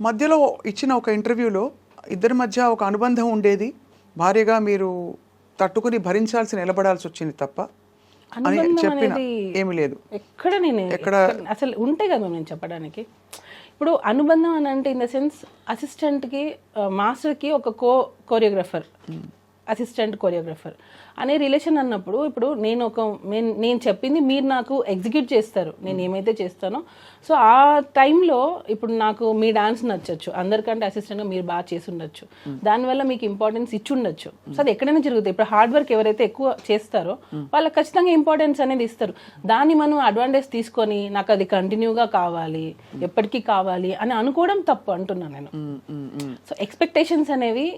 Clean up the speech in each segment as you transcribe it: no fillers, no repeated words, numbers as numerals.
మధ్యలో ఇచ్చిన ఒక ఇంటర్వ్యూలో ఇద్దరి మధ్య ఒక అనుబంధం ఉండేది, భార్యగా మీరు తట్టుకుని భరించాల్సి నిలబడాల్సి వచ్చింది తప్ప అని అనుబంధం చెప్పిన అనేది ఏమీ లేదు. ఎక్కడ అసలు ఉంటే కదా నేను చెప్పడానికి. ఇప్పుడు అనుబంధం అని అంటే ఇన్ ద సెన్స్ అసిస్టెంట్కి మాస్టర్కి ఒక కోరియోగ్రఫర్, అసిస్టెంట్ కోరియోగ్రఫర్ అనే రిలేషన్ అన్నప్పుడు, ఇప్పుడు నేను చెప్పింది మీరు నాకు ఎగ్జిక్యూట్ చేస్తారు, నేను ఏమైతే చేస్తానో. సో ఆ టైంలో ఇప్పుడు నాకు మీ డాన్స్ నచ్చచ్చు, అందరికంటే అసిస్టెంట్గా మీరు బాగా చేసి ఉండొచ్చు, దానివల్ల మీకు ఇంపార్టెన్స్ ఇచ్చి ఉండొచ్చు. సో అది ఎక్కడైనా జరుగుతుంది. ఇప్పుడు హార్డ్ వర్క్ ఎవరైతే ఎక్కువ చేస్తారో వాళ్ళకి ఖచ్చితంగా ఇంపార్టెన్స్ అనేది ఇస్తారు. దాన్ని మనం అడ్వాంటేజ్ తీసుకొని నాకు అది కంటిన్యూగా కావాలి, ఎప్పటికీ కావాలి అని అనుకోవడం తప్పు అంటున్నాను నేను. సో ఎక్స్పెక్టేషన్స్ అనేవి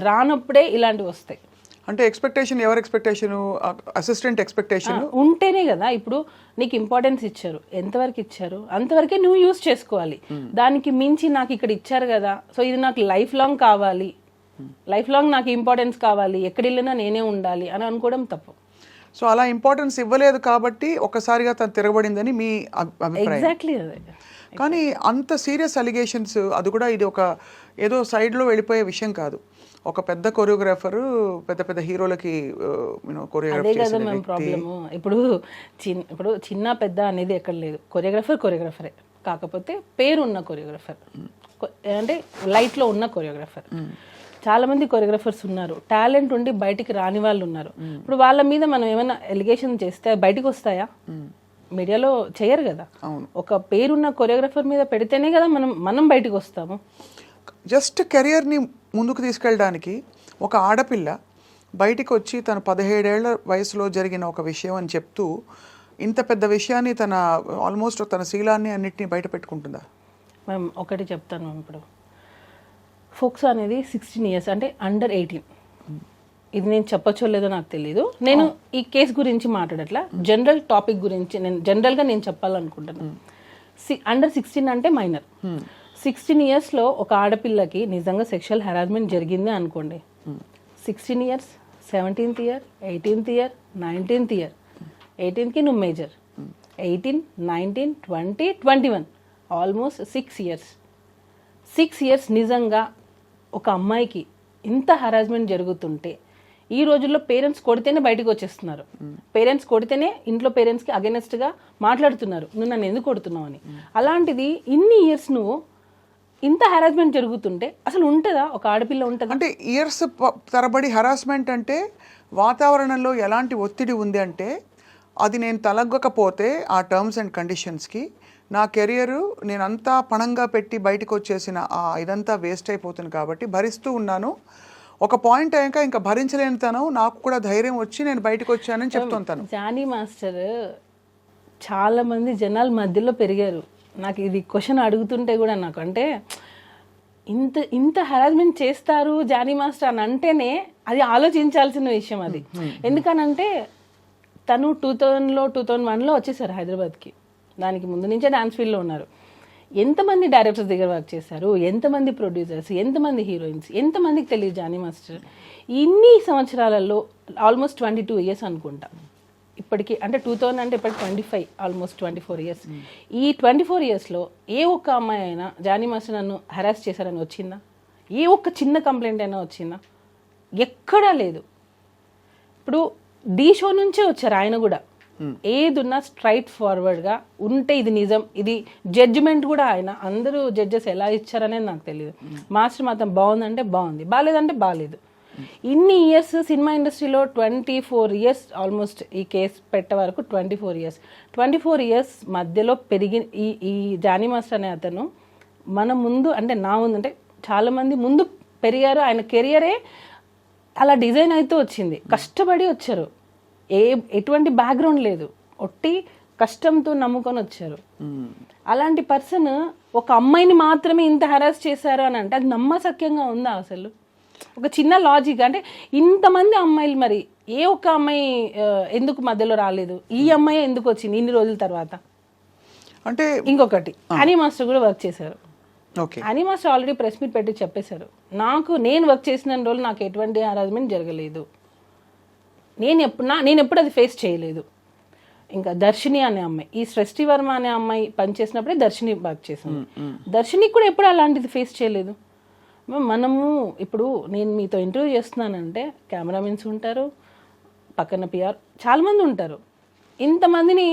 రానప్పుడే ఇలాంటివి వస్తాయి. అంటే ఎక్స్పెక్టేషన్, ఎవరి ఎక్స్పెక్టేషన్? అసిస్టెంట్ ఎక్స్పెక్టేషన్ ఉంటేనే కదా. ఇప్పుడు నీకు ఇంపార్టెన్స్ ఇచ్చారు, ఎంతవరకు ఇచ్చారు అంతవరకే నువ్వు యూజ్ చేసుకోవాలి. దానికి మించి నాకు ఇక్కడ ఇచ్చారు కదా, సో ఇది నాకు లైఫ్ లాంగ్ కావాలి, లైఫ్ లాంగ్ నాకు ఇంపార్టెన్స్ కావాలి, ఎక్కడ వెళ్ళినా నేనే ఉండాలి అని అనుకోవడం తప్పు. సో అలా ఇంపార్టెన్స్ ఇవ్వలేదు కాబట్టి ఒక్కసారిగా తను తిరగబడిందని మీ అభిప్రాయం. ఎగ్జాక్ట్లీ అదే. కానీ అంత సీరియస్ అలిగేషన్స్, అది కూడా ఇది ఒక ఏదో సైడ్లో వెళ్ళిపోయే విషయం కాదు. ఒక పెద్ద కొరియోగ్రాఫరు పెద్ద పెద్ద హీరోలకి అదే కదా మేము ప్రాబ్లము. ఇప్పుడు చిన్న పెద్ద అనేది ఎక్కడ లేదు, కొరియోగ్రఫరే. కాకపోతే పేరు ఉన్న కొరియోగ్రఫర్, అంటే లైట్లో ఉన్న కొరియోగ్రఫర్. చాలా మంది కొరియోగ్రఫర్స్ ఉన్నారు, టాలెంట్ ఉండి బయటికి రాని వాళ్ళు ఉన్నారు. ఇప్పుడు వాళ్ళ మీద మనం ఏమైనా ఎలిగేషన్ చేస్తే బయటకు వస్తాయా? మీడియాలో చేయరు కదా. ఒక పేరున్న కొరియోగ్రఫర్ మీద పెడితేనే కదా మనం బయటకు వస్తాము. జస్ట్ కెరియర్ని ముందుకు తీసుకెళ్ళడానికి ఒక ఆడపిల్ల బయటికి వచ్చి తన 17 ఏళ్ల వయసులో జరిగిన ఒక విషయం అని చెప్తూ ఇంత పెద్ద విషయాన్ని తన ఆల్మోస్ట్ తన శీలాన్ని అన్నిటినీ బయట పెట్టుకుంటుందా? మేము ఒకటి చెప్తాను. ఇప్పుడు ఫోక్స్ అనేది 16 years, అంటే అండర్ 18. ఇది నేను చెప్పచ్చో లేదో నాకు తెలీదు. నేను ఈ కేసు గురించి మాట్లాడట్లా, జనరల్ టాపిక్ గురించి జనరల్గా నేను చెప్పాలనుకుంటున్నాను. అండర్ 16 అంటే మైనర్. 16 yearsలో ఒక ఆడపిల్లకి నిజంగా సెక్షువల్ హెరాస్మెంట్ జరిగింది అనుకోండి, 16 years, 17th year, 18th year, 19th year, 18కి నువ్వు మేజర్, 18, 19, 20, 21, ఆల్మోస్ట్ 6 years. 6 years నిజంగా ఒక అమ్మాయికి ఇంత హెరాస్మెంట్ జరుగుతుంటే ఈ రోజుల్లో పేరెంట్స్ కొడితేనే బయటకు వచ్చేస్తున్నారు. పేరెంట్స్ కొడితేనే ఇంట్లో పేరెంట్స్కి అగెనెస్ట్గా మాట్లాడుతున్నారు, నువ్వు నన్ను ఎందుకు కొడుతున్నావు అని. అలాంటిది ఇన్ని ఇయర్స్ నువ్వు ఇంత హెరాస్మెంట్ జరుగుతుంటే అసలు ఉంటుందా? ఒక ఆడపిల్ల ఉంటుందా? అంటే ఇయర్స్ తరబడి హెరాస్మెంట్ అంటే వాతావరణంలో ఎలాంటి ఒత్తిడి ఉంది అంటే అది నేను తలగ్గకపోతే ఆ టర్మ్స్ అండ్ కండిషన్స్కి నా కెరియరు నేనంతా పణంగా పెట్టి బయటకు వచ్చేసిన ఇదంతా వేస్ట్ అయిపోతుంది కాబట్టి భరిస్తూ ఉన్నాను. ఒక పాయింట్ అయ్యాక ఇంకా భరించలేని తను నాకు కూడా ధైర్యం వచ్చి నేను బయటకు వచ్చానని చెప్తుంటాను. జానీ మాస్టర్ చాలా మంది జనాల మధ్యలో పెరిగారు. నాకు ఇది క్వశ్చన్ అడుగుతుంటే కూడా నాకు అంటే ఇంత హెరాస్మెంట్ చేస్తారు జానీ మాస్టర్ అని అంటేనే అది ఆలోచించాల్సిన విషయం అది. ఎందుకనంటే తను 2000లో 2001లో వచ్చేసారు హైదరాబాద్కి. దానికి ముందు నుంచే డాన్స్ ఫీల్డ్లో ఉన్నారు. ఎంతమంది డైరెక్టర్స్ దగ్గర వర్క్ చేశారు, ఎంతమంది ప్రొడ్యూసర్స్, ఎంతమంది హీరోయిన్స్, ఎంతమందికి తెలియదు జానీ మాస్టర్. ఇన్ని సంవత్సరాలలో ఆల్మోస్ట్ 22 years అనుకుంటా ఇప్పటికీ. అంటే 2000 అంటే ఇప్పటికి 25, ఆల్మోస్ట్ 24 years. ఈ 24 yearsలో ఏ ఒక్క అమ్మాయి అయినా జానీ మాస్టర్ నన్ను హెరాస్ చేశారని వచ్చిందా? ఏ ఒక్క చిన్న కంప్లైంట్ అయినా వచ్చిందా? ఎక్కడా లేదు. ఇప్పుడు డీ షో నుంచే వచ్చారు ఆయన కూడా. ఏదున్నా స్ట్రైట్ ఫార్వర్డ్గా ఉంటే ఇది నిజం, ఇది జడ్జిమెంట్ కూడా ఆయన. అందరూ జడ్జెస్ ఎలా ఇచ్చారనేది నాకు తెలియదు. మాస్టర్ మాత్రం బాగుందంటే బాగుంది, బాగాలేదంటే బాగాలేదు. ఇన్ని ఇయర్స్ సినిమా ఇండస్ట్రీలో 24 years ఆల్మోస్ట్ ఈ కేసు పెట్టే వరకు 24 years మధ్యలో పెరిగి ఈ జానీ మాస్టర్ అనే అతను మన ముందు అంటే నా ముందు అంటే చాలామంది ముందు పెరిగారు. ఆయన కెరియరే అలా డిజైన్ అయితే వచ్చింది, కష్టపడి వచ్చారు, ఎటువంటి బ్యాక్గ్రౌండ్ లేదు, ఒట్టి కష్టంతో నమ్ముకొని వచ్చారు. అలాంటి పర్సన్ ఒక అమ్మాయిని మాత్రమే ఇంత హెరాస్ చేశారు అని అంటే అది నమ్మశక్యంగా ఉందా అసలు? ఒక చిన్న లాజిక్ అంటే ఇంతమంది అమ్మాయిలు మరి ఏ ఒక్క అమ్మాయి ఎందుకు మధ్యలో రాలేదు? ఈ అమ్మాయి ఎందుకు వచ్చింది ఇన్ని రోజుల తర్వాత? అంటే ఇంకొకటి హనీ మాస్టర్ కూడా వర్క్ చేశారు. Honey master already press meet పెట్టి చెప్పేశారు, నేను వర్క్ చేసిన రోజులు నాకు ఎటువంటి హెరాస్మెంట్ జరగలేదు, నేను ఎప్పుడు అది ఫేస్ చేయలేదు. ఇంకా దర్శిని అనే అమ్మాయి, ఈ సృష్టి వర్మ అనే అమ్మాయి పనిచేసినప్పుడే దర్శిని వర్క్ చేసింది. దర్శిని కూడా ఎప్పుడు అలాంటిది ఫేస్ చేయలేదు. మనము ఇప్పుడు నేను మీతో ఇంటర్వ్యూ చేస్తున్నానంటే కెమెరామెన్స్ ఉంటారు, పక్కన పిఆర్ చాలామంది ఉంటారు. ఇంతమందిని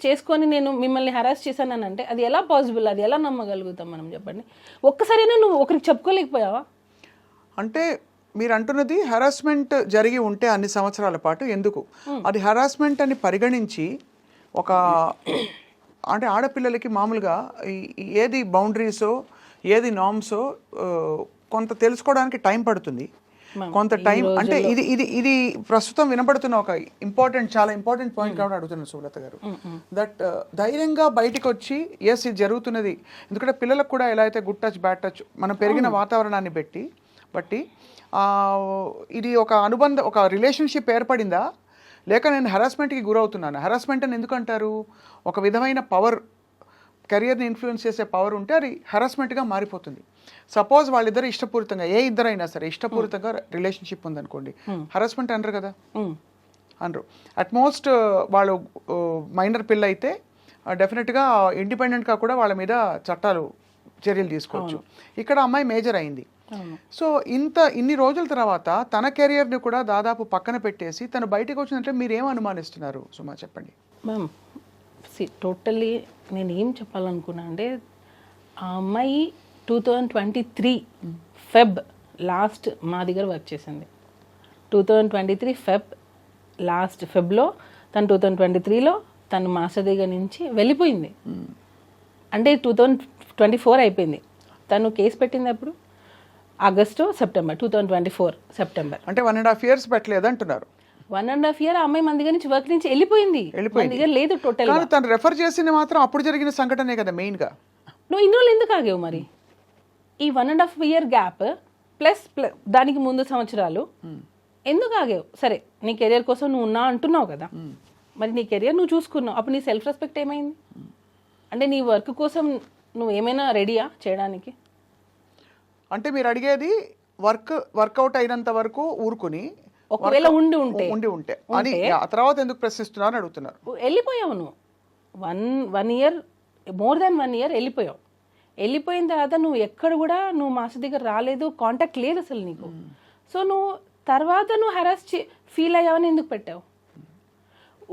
చేసుకొని నేను మిమ్మల్ని హరాస్ చేశానంటే అది ఎలా పాసిబుల్, అది ఎలా నమ్మగలుగుతాం మనం చెప్పండి. ఒక్కసారైనా నువ్వు ఒకరికి చెప్పుకోలేకపోయావా? అంటే మీరు అంటున్నది హరాస్మెంట్ జరిగి ఉంటే అన్ని సంవత్సరాల పాటు ఎందుకు అది హరాస్మెంట్ అని పరిగణించి ఒక అంటే ఆడపిల్లలకి మామూలుగా ఏది బౌండరీసో ఏది నార్మ్సో కొంత తెలుసుకోవడానికి టైం పడుతుంది. కొంత టైం అంటే ఇది ఇది ఇది ప్రస్తుతం వినబడుతున్న ఒక చాలా ఇంపార్టెంట్ పాయింట్ కాబట్టి అడుగుతున్నాను సులత గారు. దట్ ధైర్యంగా బయటికి వచ్చి ఎస్ ఇది జరుగుతున్నది. ఎందుకంటే పిల్లలకు కూడా ఎలా అయితే గుడ్ టచ్ బ్యాడ్ టచ్ మనం పెరిగిన వాతావరణాన్ని బట్టి ఇది ఒక అనుబంధం, ఒక రిలేషన్షిప్ ఏర్పడిందా లేక నేను హరాస్మెంట్కి గురవుతున్నాను. హరాస్మెంట్ అని ఎందుకు అంటారు? ఒక విధమైన పవర్, కెరియర్ని ఇన్ఫ్లుయెన్స్ చేసే పవర్ ఉంటే అది హరాస్మెంట్గా మారిపోతుంది. సపోజ్ వాళ్ళిద్దరు ఇష్టపూరితంగా, ఏ ఇద్దరైనా సరే ఇష్టపూరితంగా రిలేషన్షిప్ ఉందనుకోండి, హరాస్మెంట్ అనరు కదా, అనరు. అట్మోస్ట్ వాళ్ళు మైనర్ పిల్ల అయితే డెఫినెట్గా ఇండిపెండెంట్గా కూడా వాళ్ళ మీద చర్యలు తీసుకోవచ్చు. ఇక్కడ అమ్మాయి మేజర్ అయింది. సో ఇన్ని రోజుల తర్వాత తన కెరియర్ని కూడా దాదాపు పక్కన పెట్టేసి తను బయటకు వచ్చిందంటే మీరు ఏం అనుమానిస్తున్నారు సుమా, చెప్పండి. మ్యామ్ టోటల్లీ నేను ఏం చెప్పాలనుకున్నా అంటే ఆ అమ్మాయి 2023 ఫెబ్ లాస్ట్ మా దగ్గర వర్క్ చేసింది. 2023 ఫెబ్లో తను 2023లో తను మాస్టర్ దగ్గర నుంచి వెళ్ళిపోయింది. అంటే 2024 అయిపోయింది. తను కేసు పెట్టింది అప్పుడు ఆగస్టు సెప్టెంబర్ 2024 సెప్టెంబర్. అంటే 1.5 years పెట్టలేదు అంటున్నారు. 1.5 year అమ్మాయి మన దగ్గర నుంచి వర్క్ నుంచి వెళ్ళిపోయింది. మన దగ్గర లేదు టోటల్. కానీ తను రెఫర్ చేసింది మాత్రం అప్పుడు జరిగిన సంఘటనే కదా మెయిన్గా. నువ్వు ఇన్ని రోజులు ఎందుకు ఆగేవు మరి? ఈ 1.5 year గ్యాప్ ప్లస్ దానికి ముందు సంవత్సరాలు ఎందుకు ఆగేవు? సరే నీ కెరియర్ కోసం నువ్వు ఉన్నా అంటున్నావు కదా, మరి నీ కెరియర్ నువ్వు చూసుకున్నావు, అప్పుడు నీ సెల్ఫ్ రెస్పెక్ట్ ఏమైంది? అంటే నీ వర్క్ కోసం నువ్వు ఏమైనా రెడీయా చేయడానికి? అంటే మీరు అడిగేది వర్కౌట్ అయినంత వరకు ఊరుకుని ఒకవేళ ఉండి ఉంటే అని ఆ తర్వాత ఎందుకు ప్రశ్నిస్తున్నారు అని అడుగుతున్నారు. వెళ్ళిపోయావు నువ్వు 1 year, మోర్ దాన్ 1 year వెళ్ళిపోయావు. వెళ్ళిపోయిన తర్వాత నువ్వు ఎక్కడ కూడా నువ్వు మాస్టర్ దగ్గర రాలేదు, కాంటాక్ట్ లేదు అసలు నీకు. సో నువ్వు తర్వాత నువ్వు హరాస్ ఫీల్ అయ్యావని ఎందుకు పెట్టావు?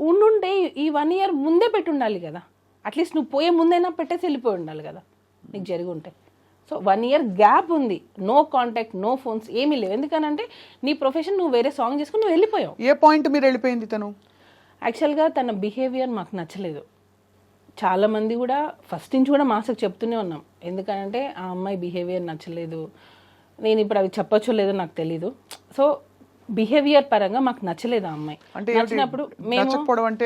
ఉండుంటే ఈ 1 year ముందే పెట్టి ఉండాలి కదా, అట్లీస్ట్ నువ్వు పోయే ముందైనా పెట్టేసి వెళ్ళిపోయి ఉండాలి కదా నీకు జరిగి ఉంటే. సో 1 year గ్యాప్ ఉంది, నో కాంటాక్ట్, నో ఫోన్స్, ఏమీ లేవు. ఎందుకనంటే నీ ప్రొఫెషన్ నువ్వు వేరే సాంగ్ చేసుకుని నువ్వు వెళ్ళిపోయావు. ఏ పాయింట్ మీరు వెళ్ళిపోయింది తను? యాక్చువల్గా తన బిహేవియర్ మాకు నచ్చలేదు. చాలామంది కూడా ఫస్ట్ నుంచి కూడా మాస్టర్కి చెప్తూనే ఉన్నాం, ఎందుకంటే ఆ అమ్మాయి బిహేవియర్ నచ్చలేదు. నేను ఇప్పుడు అవి చెప్పొచ్చో లేదో నాకు తెలీదు. సో బిహేవియర్ పరంగా మాకు నచ్చలేదు ఆ అమ్మాయి. నచ్చినప్పుడు మేము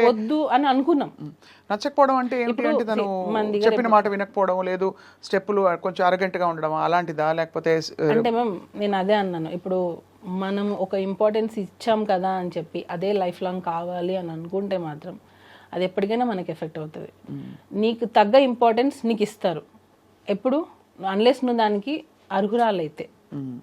వద్దు అని అనుకున్నాం. నచ్చకపోవడం అంటే ఏంటి? అంటే తను చెప్పిన మాట వినకపోవడం, లేదు స్టెప్పులు కొంచెం అరగంటగా ఉండడం అలాంటిదా, లేకపోతే? అంటే మ్యామ్ నేను అదే అన్నాను, ఇప్పుడు మనం ఒక ఇంపార్టెన్స్ ఇచ్చాం కదా అని చెప్పి అదే లైఫ్ లాంగ్ కావాలి అని అనుకుంటే మాత్రం అది ఎప్పటికైనా మనకి ఎఫెక్ట్ అవుతుంది. నీకు తగ్గ ఇంపార్టెన్స్ నీకు ఇస్తారు ఎప్పుడు, అన్లెస్ నువ్వు దానికి అర్హురాలైతే,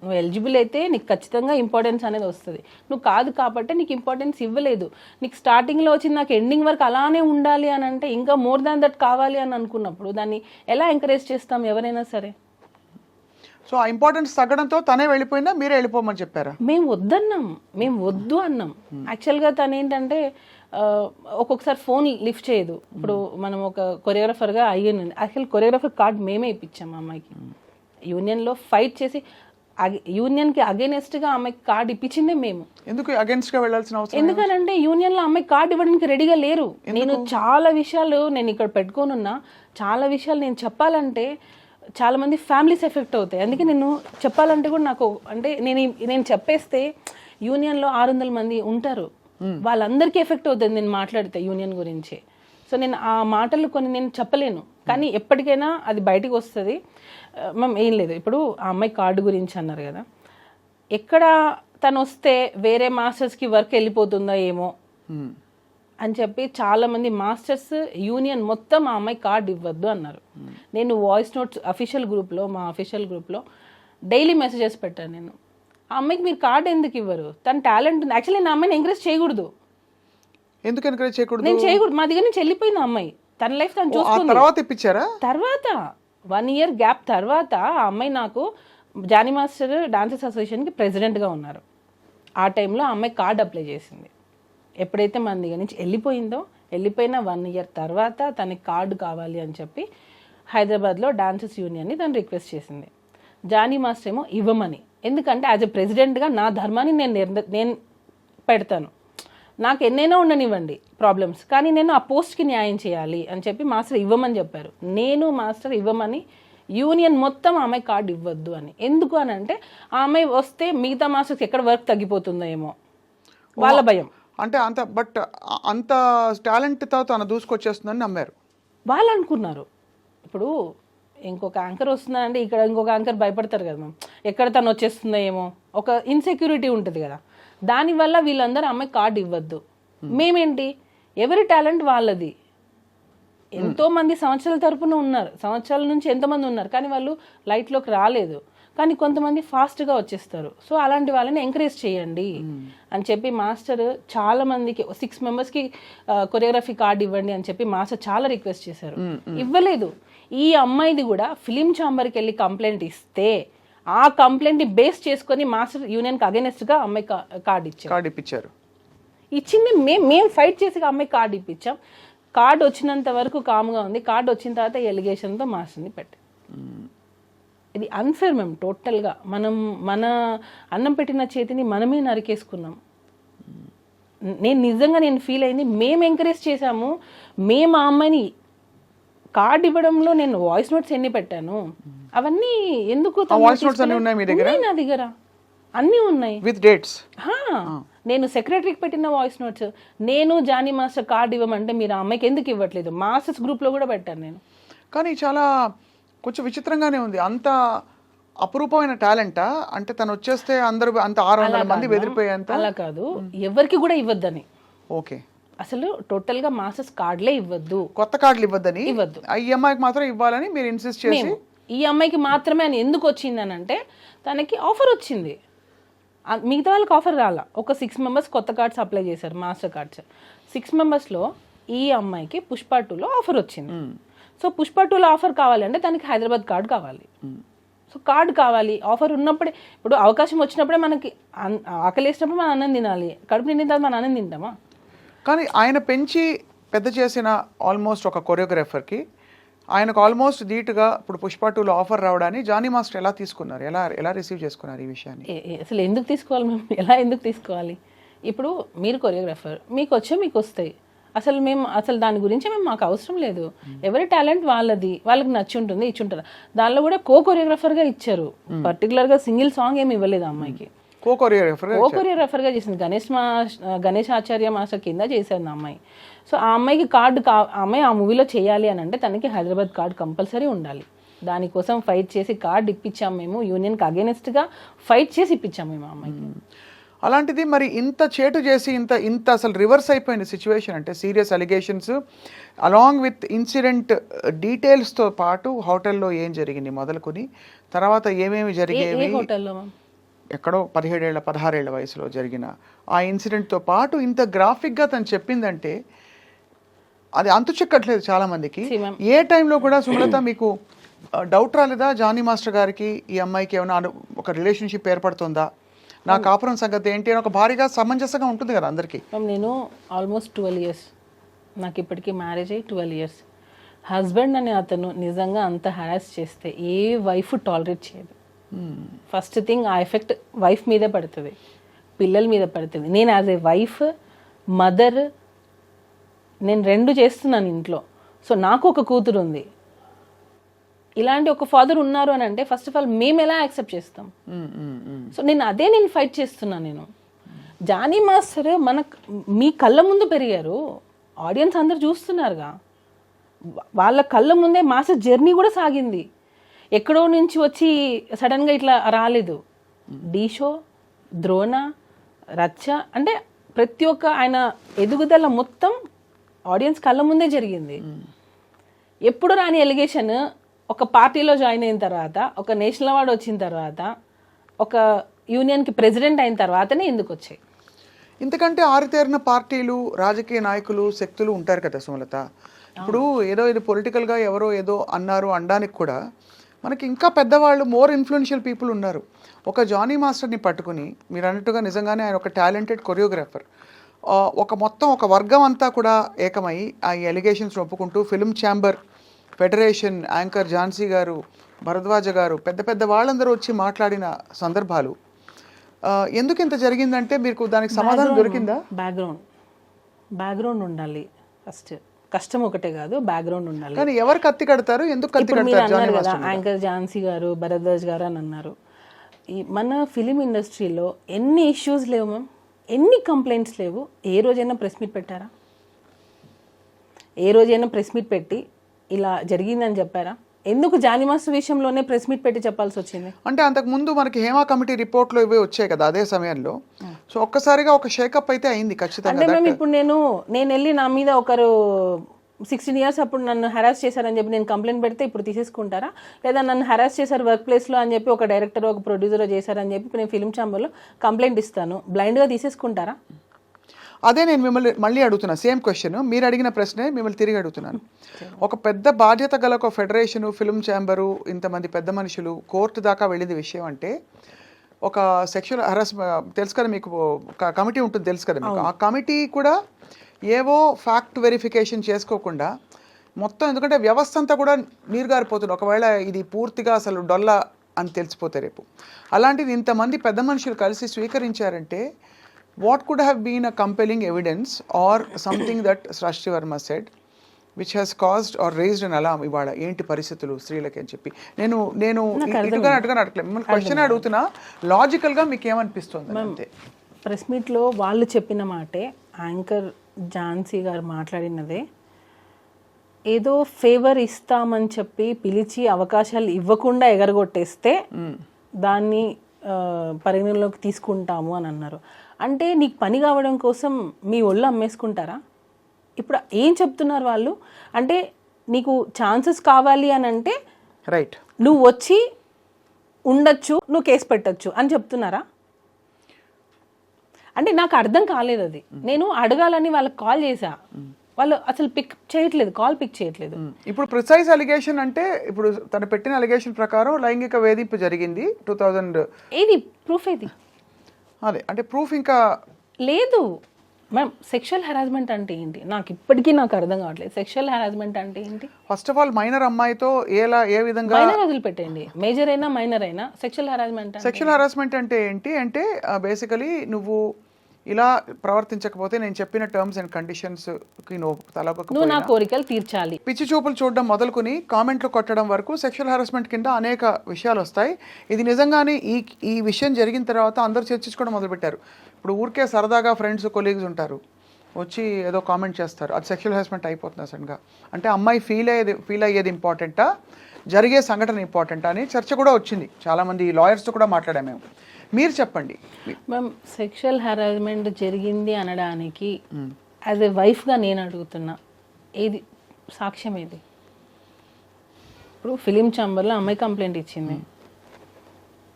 నువ్వు ఎలిజిబుల్ అయితే నీకు ఖచ్చితంగా ఇంపార్టెన్స్ అనేది వస్తుంది. నువ్వు కాదు కాబట్టి నీకు ఇంపార్టెన్స్ ఇవ్వలేదు. నీకు స్టార్టింగ్లో వచ్చింది నాకు ఎండింగ్ వరకు అలానే ఉండాలి అని అంటే ఇంకా మోర్ దాన్ దట్ కావాలి అని అనుకున్నప్పుడు దాన్ని ఎలా ఎంకరేజ్ చేస్తాం ఎవరైనా సరే? సో ఆ ఇంపార్టెన్స్ తగ్గడంతో తనే వెళ్ళిపోయిందా, మీరే వెళ్ళిపోమని చెప్పారా? మేము వద్దన్నాం, మేము వద్దు అన్నాం. యాక్చువల్గా తను ఏంటంటే ఒక్కొక్కసారి ఫోన్ లిఫ్ట్ చేయదు. ఇప్పుడు మనం ఒక కొరియోగ్రాఫర్గా అయ్యింది, యాక్చువల్ కొరియోగ్రాఫర్ కార్డ్ మేమే ఇప్పించాం ఆ అమ్మాయికి. యూనియన్లో ఫైట్ చేసి యూనియన్కి అగేనెస్ట్గా అమ్మాయికి కార్డు ఇప్పించిందే మేము. ఎందుకు అగేన్స్ట్గా వెళ్ళాల్సిన అవసరం? ఎందుకనంటే యూనియన్లో అమ్మాయి కార్డు ఇవ్వడానికి రెడీగా లేరు. నేను చాలా విషయాలు నేను ఇక్కడ పెట్టుకోనున్నా, చాలా విషయాలు నేను చెప్పాలంటే చాలా మంది ఫ్యామిలీస్ ఎఫెక్ట్ అవుతాయి. అందుకే నేను చెప్పాలంటే కూడా నాకు అంటే నేను చెప్పేస్తే యూనియన్లో 600 మంది ఉంటారు, వాళ్ళందరికీ ఎఫెక్ట్ అవుతుంది నేను మాట్లాడితే యూనియన్ గురించి. సో నేను ఆ మాటలు కొన్ని నేను చెప్పలేను, కానీ ఎప్పటికైనా అది బయటకు వస్తుంది. మ్యామ్ ఏం లేదు, ఇప్పుడు ఆ అమ్మాయి కార్డు గురించి అన్నారు కదా, ఎక్కడ తను వస్తే వేరే మాస్టర్స్కి వర్క్ వెళ్ళిపోతుందో ఏమో అని చెప్పి చాలామంది మాస్టర్స్ యూనియన్ మొత్తం ఆ అమ్మాయి కార్డు ఇవ్వద్దు అన్నారు. నేను వాయిస్ నోట్స్ అఫీషియల్ గ్రూప్లో, మా అఫీషియల్ గ్రూప్లో డైలీ మెసేజెస్ పెట్టాను. నేను ఆ అమ్మాయికి మీరు కార్డు ఎందుకు ఇవ్వరు, తన టాలెంట్ ఉంది. యాక్చువల్లీ నా అమ్మాయిని ఎంకరేజ్ చేయకూడదు. ఎందుకు ఎంకరేజ్ చేయకూడదు? నేను చేయకూడదు, మా దగ్గర నుంచి వెళ్ళిపోయింది ఆ అమ్మాయి, తన లైఫ్ తను ఆ చూసుకుంది. తర్వాత ఇప్పించారా? తర్వాత 1 year గ్యాప్ తర్వాత ఆ అమ్మాయి నాకు జానీ మాస్టర్ డాన్సర్స్ అసోసియేషన్కి ప్రెసిడెంట్గా ఉన్నారు. ఆ టైంలో ఆ అమ్మాయి కార్డ్ అప్లై చేసింది. ఎప్పుడైతే మన దగ్గర నుంచి వెళ్ళిపోయిందో, వెళ్ళిపోయిన 1 year తర్వాత తనకి కార్డు కావాలి అని చెప్పి హైదరాబాద్లో డాన్సర్స్ యూనియన్ని తను రిక్వెస్ట్ చేసింది. జానీ మాస్టర్ ఏమో ఇవ్వమని, ఎందుకంటే యాజ్ ఎ ప్రెసిడెంట్గా నా ధర్మాన్ని నేను పెడతాను, నాకు ఎన్నైనా ఉండనివ్వండి ప్రాబ్లమ్స్, కానీ నేను ఆ పోస్ట్కి న్యాయం చేయాలి అని చెప్పి మాస్టర్ ఇవ్వమని చెప్పారు. నేను మాస్టర్ ఇవ్వమని, యూనియన్ మొత్తం ఆమె కార్డు ఇవ్వద్దు అని. ఎందుకు అని అంటే ఆ అమ్మాయి వస్తే మిగతా మాస్టర్స్ ఎక్కడ వర్క్ తగ్గిపోతుందో ఏమో వాళ్ళ భయం. అంటే అంత టాలెంట్తో తను దూసుకొచ్చేస్తుందని నమ్మారు వాళ్ళు అనుకున్నారు. ఇప్పుడు ఇంకొక యాంకర్ వస్తున్నారంటే ఇక్కడ ఇంకొక యాంకర్ భయపడతారు కదా మ్యామ్, ఎక్కడ తను వచ్చేస్తుందో ఏమో, ఒక ఇన్సెక్యూరిటీ ఉంటుంది కదా. దానివల్ల వీళ్ళందరూ అమ్మాయి కార్డు ఇవ్వద్దు. మేమేంటి, ఎవరి టాలెంట్ వాళ్ళది. ఎంతో మంది సంవత్సరాల తరపున ఉన్నారు, సంవత్సరాల నుంచి ఎంతమంది ఉన్నారు, కానీ వాళ్ళు లైట్లోకి రాలేదు. కానీ కొంతమంది ఫాస్ట్గా వచ్చేస్తారు. సో అలాంటి వాళ్ళని ఎంకరేజ్ చేయండి అని చెప్పి మాస్టర్ చాలా మందికి 6 members కొరియోగ్రఫీ కార్డు ఇవ్వండి అని చెప్పి మాస్టర్ చాలా రిక్వెస్ట్ చేశారు. ఇవ్వలేదు. ఈ అమ్మాయిది కూడా ఫిలిం ఛాంబర్కి వెళ్ళి కంప్లైంట్ ఇస్తే ఆ కంప్లైంట్ని బేస్ చేసుకొని మాస్టర్ యూనియన్కి అగైనెస్ట్గా అమ్మాయి కార్డు ఇప్పించారు. ఇచ్చింది మేము ఫైట్ చేసి అమ్మాయి కార్డు ఇప్పించాం. కార్డు వచ్చినంత వరకు కామ్గా ఉంది. కార్డు వచ్చిన తర్వాత ఎలిగేషన్తో మాస్టర్ని పెట్టి, ఇది అన్ఫేర్ మేము టోటల్గా. మన అన్నం పెట్టిన చేతిని మనమే నరికేసుకున్నాం. నేను ఫీల్ అయింది, మేము ఎంకరేజ్ చేశాము. మేము ఆ అమ్మాయిని కార్డు ఇవ్వడంలో నేను వాయిస్ నోట్స్ ఎన్ని పెట్టాను, అవన్నీ ఎందుకు నా దగ్గర అన్నీ ఉన్నాయి విత్ డేట్స్. నేను సెక్రటరీకి పెట్టిన వాయిస్ నోట్స్, నేను జానీ మాస్టర్ కార్డు ఇవ్వమంటే మీరు ఆ అమ్మాయికి ఎందుకు ఇవ్వట్లేదు, మాస్టర్స్ గ్రూప్లో కూడా పెట్టాను నేను. కానీ చాలా కొంచెం విచిత్రంగానే ఉంది. అంత అపురూపమైన టాలెంటా? అంటే తను వచ్చేస్తే అందరూ అంత 600 మంది బెదిరిపోయేంత? అలా కాదు, ఎవరికి కూడా ఇవ్వద్దని. ఓకే, అసలు టోటల్ గా మాస్టర్స్ కార్డులే ఇవ్వద్దు, కొత్త కార్డులు ఇవ్వద్దని. ఈ అమ్మాయికి మాత్రం ఇవ్వాలని మీరు ఇన్సిస్ట్ చేసి, ఈ అమ్మాయికి మాత్రమే అని ఎందుకు వచ్చిందని అంటే తనకి ఆఫర్ వచ్చింది, మిగతా వాళ్ళకి ఆఫర్ రాలా. ఒక 6 members కొత్త కార్డ్స్ అప్లై చేశారు, మాస్టర్ కార్డ్స్. 6 membersలో ఈ అమ్మాయికి పుష్ప 2లో ఆఫర్ వచ్చింది. సో పుష్ప 2లో ఆఫర్ కావాలంటే తనకి హైదరాబాద్ కార్డు కావాలి. సో కార్డు కావాలి, ఆఫర్ ఉన్నప్పుడే. ఇప్పుడు అవకాశం వచ్చినప్పుడే మనకి ఆకలి వేసినప్పుడు మనం అన్నం తినాలి, కడుపు నిండిన తర్వాత మనం అన్నం తింటామా? కానీ ఆయన పెంచి పెద్ద చేసిన ఆల్మోస్ట్ ఒక కొరియోగ్రాఫర్కి ఆయనకు ఆల్మోస్ట్ ధీటుగా ఇప్పుడు పుష్ప 2లో ఆఫర్ రావడాన్ని జానీ మాస్టర్ ఎలా తీసుకున్నారు, ఎలా రిసీవ్ చేసుకున్నారు ఈ విషయాన్ని? అసలు ఎందుకు తీసుకోవాలి మేము, ఎందుకు తీసుకోవాలి? ఇప్పుడు మీరు కొరియోగ్రాఫర్, మీకు వస్తాయి. అసలు దాని గురించి మాకు అవసరం లేదు. ఎవరి టాలెంట్ వాళ్ళది, వాళ్ళకి నచ్చి ఉంటుంది, ఇచ్చి ఉంటుంది. దానిలో కూడా కొరియోగ్రాఫర్గా ఇచ్చారు. పర్టికులర్గా సింగిల్ సాంగ్ ఏమి ఇవ్వలేదు అమ్మాయికి. కొరియోగ్రాఫర్గా చేసింది. గణేష్ ఆచార్య మాస్టర్ కింద చేశారు అమ్మాయి. సో ఆ అమ్మాయికి కార్డు అమ్మాయి ఆ మూవీలో చేయాలి అని అంటే తనకి హైదరాబాద్ కార్డు కంపల్సరీ ఉండాలి. దానికోసం ఫైట్ చేసి కార్డు ఇప్పించాం మేము, యూనియన్కి అగైనెస్ట్గా ఫైట్ చేసి ఇప్పించాం మేము ఆ అమ్మాయికి. అలాంటిది మరి ఇంత చేటు చేసి ఇంత అసలు రివర్స్ అయిపోయింది సిచ్యువేషన్. అంటే serious allegations along with incident డీటెయిల్స్తో పాటు హోటల్లో ఏం జరిగింది మొదలుకొని తర్వాత ఏమేమి జరిగేవి, ఎక్కడో 17 ఏళ్ల 16 ఏళ్ల వయసులో జరిగిన ఆ ఇన్సిడెంట్తో పాటు ఇంత గ్రాఫిక్గా తను చెప్పిందంటే అది అంతు చెక్కట్లేదు చాలామందికి. ఏ టైంలో కూడా సుమలత మీకు డౌట్ రాలేదా జానీ మాస్టర్ గారికి ఈ అమ్మాయికి ఏమైనా ఒక రిలేషన్షిప్ ఏర్పడుతుందా, నా కాపురం సంగతి ఏంటి అని ఒక భారీగా సమంజసంగా ఉంటుంది కదా అందరికీ? నేను ఆల్మోస్ట్ 12 years, నాకు ఇప్పటికీ మ్యారేజ్ అయ్యి 12 years. హస్బెండ్ అనే అతను నిజంగా అంత హరాస్ చేస్తే ఏ వైఫ్ టాలరేట్ చేయదు. ఫస్ట్ థింగ్ ఆ ఎఫెక్ట్ వైఫ్ మీదే పడుతుంది, పిల్లల మీద పడుతుంది. నేను యాజ్ ఏ వైఫ్, మదర్, నేను 2 చేస్తున్నాను ఇంట్లో. సో నాకు ఒక కూతురు ఉంది. ఇలాంటి ఒక ఫాదర్ ఉన్నారు అని అంటే ఫస్ట్ ఆఫ్ ఆల్ మేము ఎలా యాక్సెప్ట్ చేస్తాం? సో నేను ఫైట్ చేస్తున్నాను. నేను జానీ మాస్టర్ మీ కళ్ళ ముందు పెరిగారు, ఆడియన్స్ అందరు చూస్తున్నారుగా, వాళ్ళ కళ్ళ ముందే మాస్టర్ జర్నీ కూడా సాగింది. ఎక్కడో నుంచి వచ్చి సడన్గా ఇట్లా రాలేదు. డీ షో, ద్రోణ, రచ్చ అంటే ప్రతి ఒక్క ఆయన ఎదుగుదల మొత్తం ఆడియన్స్ కళ్ళ ముందే జరిగింది. ఎప్పుడు రాని ఎలిగేషన్ ఒక పార్టీలో జాయిన్ అయిన తర్వాత, ఒక నేషనల్ అవార్డు వచ్చిన తర్వాత, ఒక యూనియన్కి ప్రెసిడెంట్ అయిన తర్వాతనే ఎందుకు వచ్చాయి? ఇంతకంటే ఆరితేరిన పార్టీలు, రాజకీయ నాయకులు, శక్తులు ఉంటారు కదా సుమలత. ఇప్పుడు ఏదో ఇది పొలిటికల్గా ఎవరో ఏదో అన్నారు అనడానికి కూడా మనకి ఇంకా పెద్దవాళ్ళు, మోర్ ఇన్ఫ్లుయెన్షియల్ పీపుల్ ఉన్నారు. ఒక జానీ మాస్టర్ని పట్టుకుని మీరు అన్నట్టుగా నిజంగానే ఆయన ఒక టాలెంటెడ్ కొరియోగ్రాఫర్, ఒక వర్గం అంతా కూడా ఏకమై ఆ ఎలిగేషన్స్ ఒప్పుకుంటూ film chamber, federation, anchor Jhansi గారు, భరద్వాజ గారు, పెద్ద పెద్ద వాళ్ళందరూ వచ్చి మాట్లాడిన సందర్భాలు. ఎందుకు ఇంత జరిగిందంటే మీకు దానికి సమాధానం దొరికిందా? బ్యాక్గ్రౌండ్ ఉండాలి ఫస్ట్. కష్టం ఒకటే కాదు, బ్యాక్గ్రౌండ్ ఉండాలి. కానీ ఎవరు కత్తి కడతారు, ఎందుకు కత్తి కడతారు? కదా యాంకర్ ఝాన్సీ గారు, భరద్వాజ్ గారు అని అన్నారు. ఈ మన ఫిలిం ఇండస్ట్రీలో ఎన్ని ఇష్యూస్ లేవు మ్యామ్, ఎన్ని కంప్లైంట్స్ లేవు. ఏ రోజైనా ప్రెస్ మీట్ పెట్టారా? ఏ రోజైనా ప్రెస్ మీట్ పెట్టి ఇలా జరిగిందని చెప్పారా? ఎందుకు జానీ మాస్టర్ విషయంలోనే ప్రెస్ మీట్ పెట్టి చెప్పాల్సి వచ్చింది? అంటే అంతకు ముందు మనకి హేమా కమిటీ రిపోర్ట్లో ఇవే వచ్చాయి కదా అదే సమయంలో. సో ఒక్కసారిగా ఒక షేకప్ అయితే అయింది ఖచ్చితంగా. అంటే మేము ఇప్పుడు నేను వెళ్ళి నా మీద ఒకరు 16 years అప్పుడు నన్ను హెరాస్ చేశారని చెప్పి నేను కంప్లైంట్ పెడితే ఇప్పుడు తీసేసుకుంటారా? లేదా నన్ను హెరాస్ చేశారు వర్క్ ప్లేస్లో అని చెప్పి ఒక డైరెక్టర్, ఒక ప్రొడ్యూసర్ చేశారని చెప్పి నేను ఫిల్మ్ ఛాంబర్లో కంప్లైంట్ ఇస్తాను, బ్లైండ్గా తీసేసుకుంటారా? అదే నేను మిమ్మల్ని మళ్ళీ అడుగుతున్నా, సేమ్ క్వశ్చన్ మీరు అడిగిన ప్రశ్నే మిమ్మల్ని తిరిగి అడుగుతున్నాను. ఒక పెద్ద బాధ్యత గల ఒక ఫెడరేషను, ఫిల్మ్ ఛాంబరు, ఇంతమంది పెద్ద మనుషులు కోర్టు దాకా వెళ్ళింది విషయం అంటే ఒక సెక్షువల్ హరాస్మెంట్ తెలుసు కదా మీకు, కమిటీ ఉంటుంది తెలుసు కదా మీకు. ఆ కమిటీ కూడా ఏవో ఫ్యాక్ట్ వెరిఫికేషన్ చేసుకోకుండా మొత్తం, ఎందుకంటే వ్యవస్థ అంతా కూడా నీరుగారిపోతుంది ఒకవేళ ఇది పూర్తిగా అసలు డొల్ల అని తెలిసిపోతే రేపు. అలాంటిది ఇంతమంది పెద్ద మనుషులు కలిసి స్వీకరించారంటే what could have been a compelling evidence or something that Srashti Verma said which has caused or raised an alarm ఇవాళ ఏంటి పరిస్థితులు స్త్రీలకి అని చెప్పి. నేను ఇటుగా అడగలేదు మిమ్మల్ని క్వశ్చన్ అడుగుతున్నా, లాజికల్గా మీకు ఏమనిపిస్తుంది అంతే. ప్రెస్ మీట్లో వాళ్ళు చెప్పిన మాటే, యాంకర్ ఝాన్సీ గారు మాట్లాడినదే, ఏదో ఫేవర్ ఇస్తామని చెప్పి పిలిచి అవకాశాలు ఇవ్వకుండా ఎగరగొట్టేస్తే దాన్ని పరిగణలోకి తీసుకుంటాము అని అన్నారు. అంటే నీకు పని కావడం కోసం మీ ఒళ్ళు అమ్మేసుకుంటారా? ఇప్పుడు ఏం చెప్తున్నారు వాళ్ళు అంటే, నీకు ఛాన్సెస్ కావాలి అని అంటే రైట్ నువ్వు వచ్చి ఉండొచ్చు, నువ్వు కేసు పెట్టచ్చు అని చెప్తున్నారా? అంటే నాకు అర్థం కాలేదు అది. నేను అడగాలని వాళ్ళకి కాల్ చేశా, వాళ్ళు అసలు పిక్ చేయట్లేదు, కాల్ పిక్ చేయట్లేదు. ఇప్పుడు ప్రిసైజ్ అలిగేషన్ అంటే ఇప్పుడు తను పెట్టిన అలిగేషన్ ప్రకారం లైంగిక వేధింపు జరిగింది 2000. ఏది ప్రూఫ్? ఏది అదే అంటే ప్రూఫ్ ఇంకా లేదు మ్యామ్. సెక్షువల్ హెరాస్మెంట్ అంటే ఏంటి నాకు ఇప్పటికీ అర్థం కావట్లేదు. సెక్షువల్ హెరాస్మెంట్ అంటే ఏంటి? ఫస్ట్ ఆఫ్ ఆల్ మైనర్ అమ్మాయితో ఏ విధంగా, మైనర్ వదిలిపెట్టండి, మేజర్ అయినా మైనర్ అయినా సెక్షువల్ హెరాస్మెంట్ అంటే ఏంటి అంటే బేసికలీ నువ్వు ఇలా ప్రవర్తించకపోతే నేను చెప్పిన టర్మ్స్ అండ్ కండిషన్స్ కి నువ్వు నా కోరికలు తీర్చాలి. పిచ్చి చూపులు చూడడం మొదలుకొని కామెంట్లు కొట్టడం వరకు సెక్షువల్ హెరాస్మెంట్ కింద అనేక విషయాలు వస్తాయి. ఇది నిజంగానే ఈ విషయం జరిగిన తర్వాత అందరూ చర్చించుకోవడం మొదలుపెట్టారు. ఇప్పుడు ఊరికే సరదాగా ఫ్రెండ్స్, కొలీగ్స్ ఉంటారు, వచ్చి ఏదో కామెంట్ చేస్తారు, అది సెక్షువల్ హెరాస్మెంట్ అయిపోతుంది సడన్గా. అంటే అమ్మాయి ఫీల్ అయ్యేది ఇంపార్టెంటా, జరిగే సంఘటన ఇంపార్టెంటా అని చర్చ కూడా వచ్చింది. చాలామంది లాయర్స్తో కూడా మాట్లాడాము మేము. మీరు చెప్పండి మ్యామ్, సెక్షువల్ హెరాస్మెంట్ జరిగింది అనడానికి యాజ్ ఎ వైఫ్గా నేను అడుగుతున్నా, ఏది సాక్ష్యం? ఏది? ఇప్పుడు ఫిలిం ఛాంబర్లో అమ్మాయి కంప్లైంట్ ఇచ్చింది,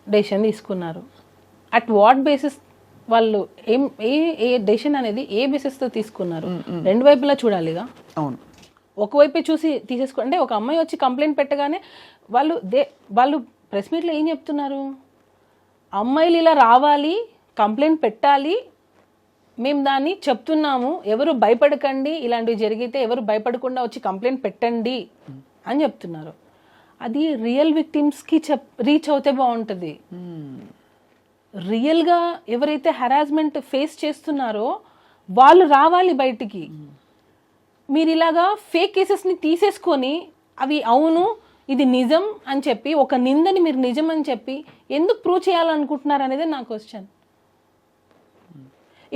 డెసిషన్ తీసుకున్నారు. అట్ వాట్ బేసిస్ వాళ్ళు ఏ డెసిషన్ అనేది ఏ బేసిస్తో తీసుకున్నారు? రెండు వైపులా చూడాలిగా. అవును, ఒకవైపే చూసి అంటే ఒక అమ్మాయి వచ్చి కంప్లైంట్ పెట్టగానే వాళ్ళు ప్రెస్ మీట్లో ఏం చెప్తున్నారు? అమ్మాయిలు ఇలా రావాలి, కంప్లైంట్ పెట్టాలి, మేము దాన్ని చెప్తున్నాము, ఎవరు భయపడకండి, ఇలాంటివి జరిగితే ఎవరు భయపడకుండా వచ్చి కంప్లైంట్ పెట్టండి అని చెప్తున్నారు. అది రియల్ విక్టిమ్స్కి రీచ్ అవుతే బాగుంటుంది. రియల్గా ఎవరైతే హెరాస్మెంట్ ఫేస్ చేస్తున్నారో వాళ్ళు రావాలి బయటికి. మీరు ఇలాగా ఫేక్ కేసెస్ని తీసేసుకొని అవి అవును ఇది నిజం అని చెప్పి, ఒక నిందని మీరు నిజం అని చెప్పి ఎందుకు ప్రూవ్ చేయాలనుకుంటున్నారు అనేది నా క్వశ్చన్.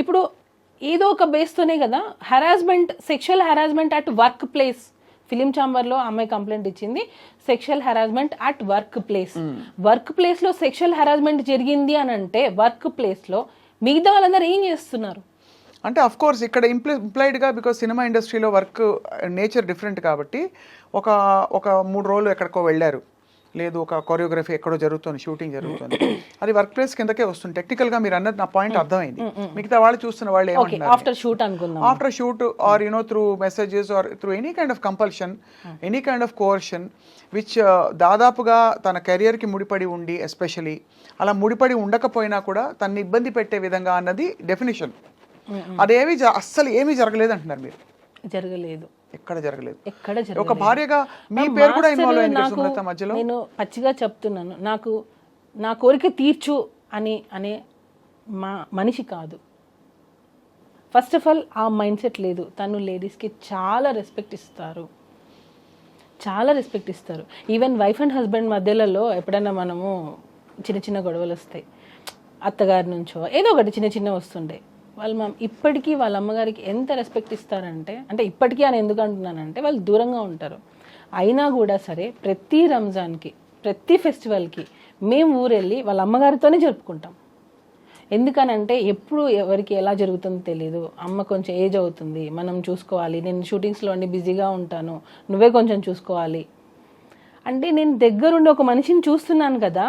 ఇప్పుడు ఏదో ఒక బేస్తోనే కదా harassment, sexual harassment at workplace. Film ఛాంబర్లో అమ్మాయి కంప్లైంట్ ఇచ్చింది, sexual harassment at workplace. Work ప్లేస్లో సెక్షువల్ హెరాస్మెంట్ జరిగింది అని అంటే వర్క్ ప్లేస్లో మిగతా వాళ్ళందరూ ఏం చేస్తున్నారు? అంటే అఫ్ కోర్స్ ఇక్కడ ఇంప్లైడ్గా, బికాజ్ సినిమా ఇండస్ట్రీలో వర్క్ నేచర్ డిఫరెంట్ కాబట్టి ఒక 3 రోజులు ఎక్కడికో వెళ్ళారు, లేదు ఒక కొరియోగ్రఫీ ఎక్కడో జరుగుతుంది, షూటింగ్ జరుగుతుంది, అది వర్క్ ప్లేస్ కిందకే వస్తుంది. టెక్నికల్గా మీరు అన్నది నా పాయింట్ అర్థమైంది. మిగతా వాళ్ళు చూస్తున్న వాళ్ళు ఏమంటున్నారు, ఆఫ్టర్ షూట్ అనుకుందాం, after shoot or through messages or through any kind of compulsion, any kind of coercion which దాదాపుగా తన కెరియర్కి ముడిపడి ఉండి, ఎస్పెషలీ అలా ముడిపడి ఉండకపోయినా కూడా తనని ఇబ్బంది పెట్టే విధంగా అన్నది డెఫినేషన్. అదేమి అస్సలు ఏమీ జరగలేదు అంటున్నారు మీరు. జరగలేదు, ఎక్కడ జరగలేదు. ఒక భార్యగా మీ పేరు కూడా ఇన్వాల్వ్ అయింది సుమలత మధ్యలో. నేను పచ్చిగా చెప్తున్నాను, నాకు నా కోరిక తీర్చు అనే మనిషి కాదు. ఫస్ట్ ఆఫ్ ఆల్ ఆ మైండ్ సెట్ లేదు. తను లేడీస్కి చాలా రెస్పెక్ట్ ఇస్తారు, చాలా రెస్పెక్ట్ ఇస్తారు. ఈవెన్ వైఫ్ అండ్ హస్బెండ్ మధ్యలలో ఎప్పుడైనా మనము చిన్న చిన్న గొడవలు వస్తాయి, అత్తగారి నుంచో ఏదో ఒకటి చిన్న చిన్న వస్తుండే, వాళ్ళు ఇప్పటికీ వాళ్ళ అమ్మగారికి ఎంత రెస్పెక్ట్ ఇస్తారంటే, అంటే ఇప్పటికీ అని ఎందుకు అంటున్నానంటే వాళ్ళు దూరంగా ఉంటారు, అయినా కూడా సరే ప్రతి రంజాన్కి ప్రతి ఫెస్టివల్కి మేము ఊరెళ్ళి వాళ్ళ అమ్మగారితోనే జరుపుకుంటాం. ఎందుకనంటే ఎప్పుడు ఎవరికి ఎలా జరుగుతుందో తెలియదు. అమ్మ కొంచెం ఏజ్ అవుతుంది, మనం చూసుకోవాలి, నేను షూటింగ్స్లో అన్ని బిజీగా ఉంటాను, నువ్వే కొంచెం చూసుకోవాలి అంటే నేను దగ్గరుండి ఒక మనిషిని చూస్తున్నాను కదా.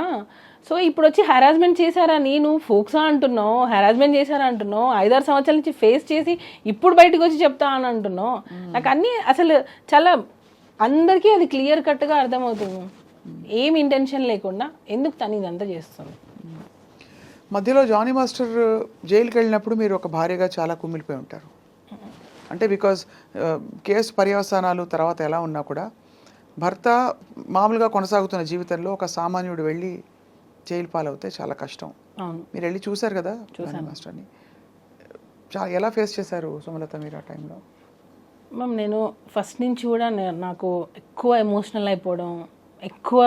సో ఇప్పుడు వచ్చి హెరాస్మెంట్ చేశారని నువ్వు ఫోక్సా అంటున్నావు, హెరాస్మెంట్ చేశారా అంటున్నావు, 5-6 సంవత్సరాల నుంచి ఫేస్ చేసి ఇప్పుడు బయటకు వచ్చి చెప్తా అని అంటున్నావు. నాకు అన్నీ అసలు చాలా అందరికీ అది క్లియర్ కట్గా అర్థమవుతుంది, ఏం ఇంటెన్షన్ లేకుండా ఎందుకు తను ఇదంతా చేస్తుంది. మధ్యలో జానీ మాస్టర్ జైలుకి వెళ్ళినప్పుడు మీరు ఒక భార్యగా చాలా కుమిలిపోయి ఉంటారు. అంటే బికాజ్ కేసు పర్యవసానాలు తర్వాత ఎలా ఉన్నా కూడా భర్త మామూలుగా కొనసాగుతున్న జీవితంలో ఒక సామాన్యుడు వెళ్ళి జైలు పాలవుతే చాలా కష్టం. మీరు వెళ్ళి చూశారు కదా జానీ మాస్టర్ని, ఎలా ఫేస్ చేశారు సుమలత మీరు ఆ టైంలో? మ్యామ్ నేను ఫస్ట్ నుంచి కూడా నాకు ఎక్కువ ఎమోషనల్ అయిపోవడం, ఎక్కువ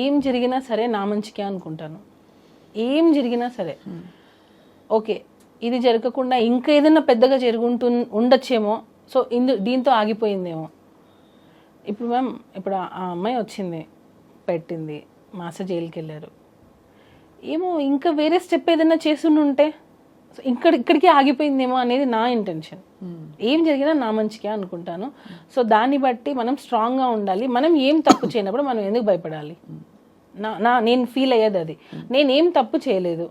ఏం జరిగినా సరే నా మంచికే అనుకుంటాను. ఏం జరిగినా సరే ఓకే ఇది జరగకుండా ఇంకా ఏదైనా పెద్దగా ఉండొచ్చేమో, సో దీంతో ఆగిపోయిందేమో. ఇప్పుడు మ్యామ్ ఇప్పుడు ఆ అమ్మాయి వచ్చింది, పెట్టింది, మాస్టర్ జైలుకి వెళ్ళారు, ఏమో ఇంకా వేరే స్టెప్ ఏదైనా చేస్తుంటే ఇక్కడికి ఆగిపోయిందేమో అనేది నా ఇంటెన్షన్. ఏం జరిగినా నా మంచికే అనుకుంటాను. సో దాన్ని బట్టి మనం స్ట్రాంగ్గా ఉండాలి. మనం ఏం తప్పు చేయనప్పుడు మనం ఎందుకు భయపడాలి? నేను ఫీల్ అయ్యేది అది. నేనేం తప్పు చేయలేదు,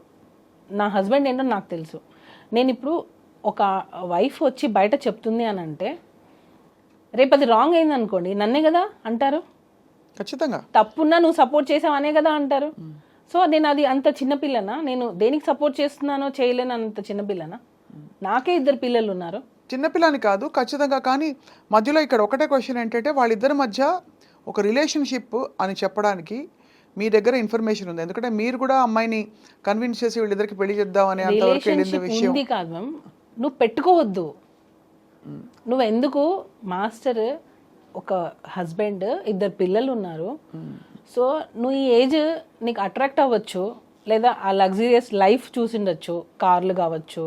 నా హస్బెండ్ ఏంటో నాకు తెలుసు. నేను ఇప్పుడు ఒక వైఫ్ వచ్చి బయట చెప్తుంది అని అంటే రేపు అది రాంగ్ అయింది అనుకోండి, నన్నే కదా అంటారు. ఖచ్చితంగా తప్పున్నా నువ్వు సపోర్ట్ చేసావు అనే కదా అంటారు. సో నేను అది అంత చిన్నపిల్లనా? నేను దేనికి సపోర్ట్ చేస్తున్నానో చేయలేను అంత చిన్నపిల్లనా? నాకే 2 పిల్లలు ఉన్నారు. చిన్నపిల్లని కాదు ఖచ్చితంగా. కానీ మధ్యలో ఇక్కడ ఒకటే క్వశ్చన్ ఏంటంటే వాళ్ళిద్దరి మధ్య ఒక రిలేషన్షిప్ అని చెప్పడానికి మీ దగ్గర ఇన్ఫర్మేషన్ ఉంది. ఎందుకంటే మీరు కూడా అమ్మాయిని కన్విన్స్ చేసి వీళ్ళిద్దరికి పెళ్లి చేద్దాం అనే అంతవరకు వెళ్ళింది విషయం ఉంది కాదు మ్యామ్. నువ్వు పెట్టుకోవద్దు. నువ్వు ఎందుకు మాస్టర్ ఒక హస్బెండ్ 2 పిల్లలు ఉన్నారు. సో నువ్వు ఈ ఏజ్ నీకు అట్రాక్ట్ అవ్వచ్చు, లేదా ఆ లగ్జరియస్ లైఫ్ చూసిండొచ్చు, కార్లు కావచ్చు,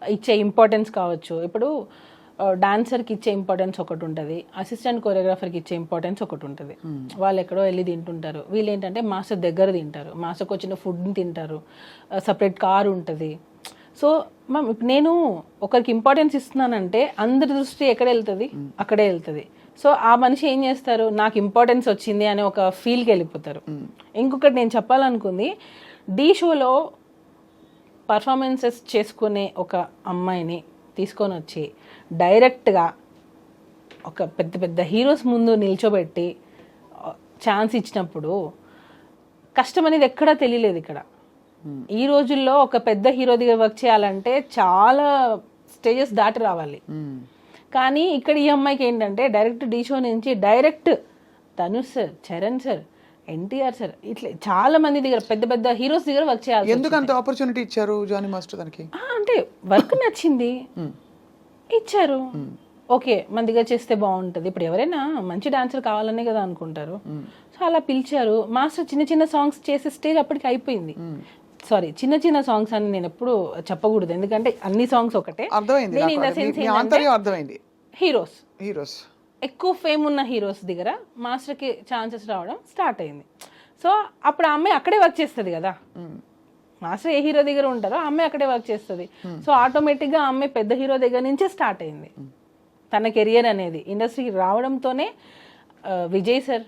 ఇచ్చే ఇంపార్టెన్స్ కావచ్చు. ఇప్పుడు డాన్సర్కి ఇచ్చే ఇంపార్టెన్స్ ఒకటి ఉంటుంది, అసిస్టెంట్ కొరియోగ్రాఫర్కి ఇచ్చే ఇంపార్టెన్స్ ఒకటి ఉంటుంది. వాళ్ళు ఎక్కడో వెళ్ళి తింటుంటారు, వీళ్ళు ఏంటంటే మాస్టర్ దగ్గర తింటారు, మాస్టర్కి వచ్చిన ఫుడ్ని తింటారు, సపరేట్ కారు ఉంటుంది. సో మ్యామ్ నేను ఒకరికి ఇంపార్టెన్స్ ఇస్తున్నానంటే అందరి దృష్టి ఎక్కడ వెళ్తుంది, అక్కడే వెళ్తుంది. సో ఆ మనిషి ఏం చేస్తారు, నాకు ఇంపార్టెన్స్ వచ్చింది అనే ఒక ఫీల్కి వెళ్ళిపోతారు. ఇంకొకటి నేను చెప్పాలనుకుంది, డీ షోలో పర్ఫార్మెన్సెస్ చేసుకునే ఒక అమ్మాయిని తీసుకొని వచ్చి డైరెక్ట్గా ఒక పెద్ద పెద్ద హీరోస్ ముందు నిల్చోబెట్టి ఛాన్స్ ఇచ్చినప్పుడు కష్టం అనేది ఎక్కడా తెలియలేదు. ఇక్కడ ఈ రోజుల్లో ఒక పెద్ద హీరో దగ్గర వర్క్ చేయాలంటే చాలా స్టేజెస్ దాటి రావాలి. కానీ ఇక్కడ ఈ అమ్మాయికి ఏంటంటే డైరెక్ట్ డీ షో నుంచి direct Dhanush sir, Charan sir, NTR sir, ఇట్లా చాలా మంది దగ్గర పెద్ద పెద్ద హీరోస్ దగ్గర వర్క్ చేయాలి. ఎందుకు అంత ఆపర్చునిటీ ఇచ్చారు జానీ మాస్టర్ దానికి? అంటే వర్క్ నచ్చింది, ఇచ్చారు. ఓకే మన దగ్గర చేస్తే బాగుంటుంది. ఇప్పుడు ఎవరైనా మంచి డాన్సర్ కావాలనే కదా అనుకుంటారు. సో అలా పిలిచారు. మాస్టర్ చిన్న చిన్న సాంగ్స్ చేసే స్టేజ్ అప్పటికి అయిపోయింది. సారీ, చిన్న చిన్న సాంగ్స్ అని నేను ఎప్పుడు చెప్పకూడదు, ఎందుకంటే అన్ని సాంగ్స్ ఒకటే. హీరోస్ ఎక్కువ ఫేమ్ ఉన్న హీరోస్ దగ్గర మాస్టర్కి ఛాన్సెస్ రావడం స్టార్ట్ అయింది. సో అప్పుడు ఆ అమ్మాయి అక్కడే వర్క్ చేస్తుంది కదా, మాస్టర్ ఏ హీరో దగ్గర ఉంటారో ఆ అమ్మాయి అక్కడే వర్క్ చేస్తుంది. సో ఆటోమేటిక్గా ఆ అమ్మాయి పెద్ద హీరో దగ్గర నుంచే స్టార్ట్ అయింది తన కెరియర్ అనేది. ఇండస్ట్రీకి రావడంతోనే విజయ్ సార్,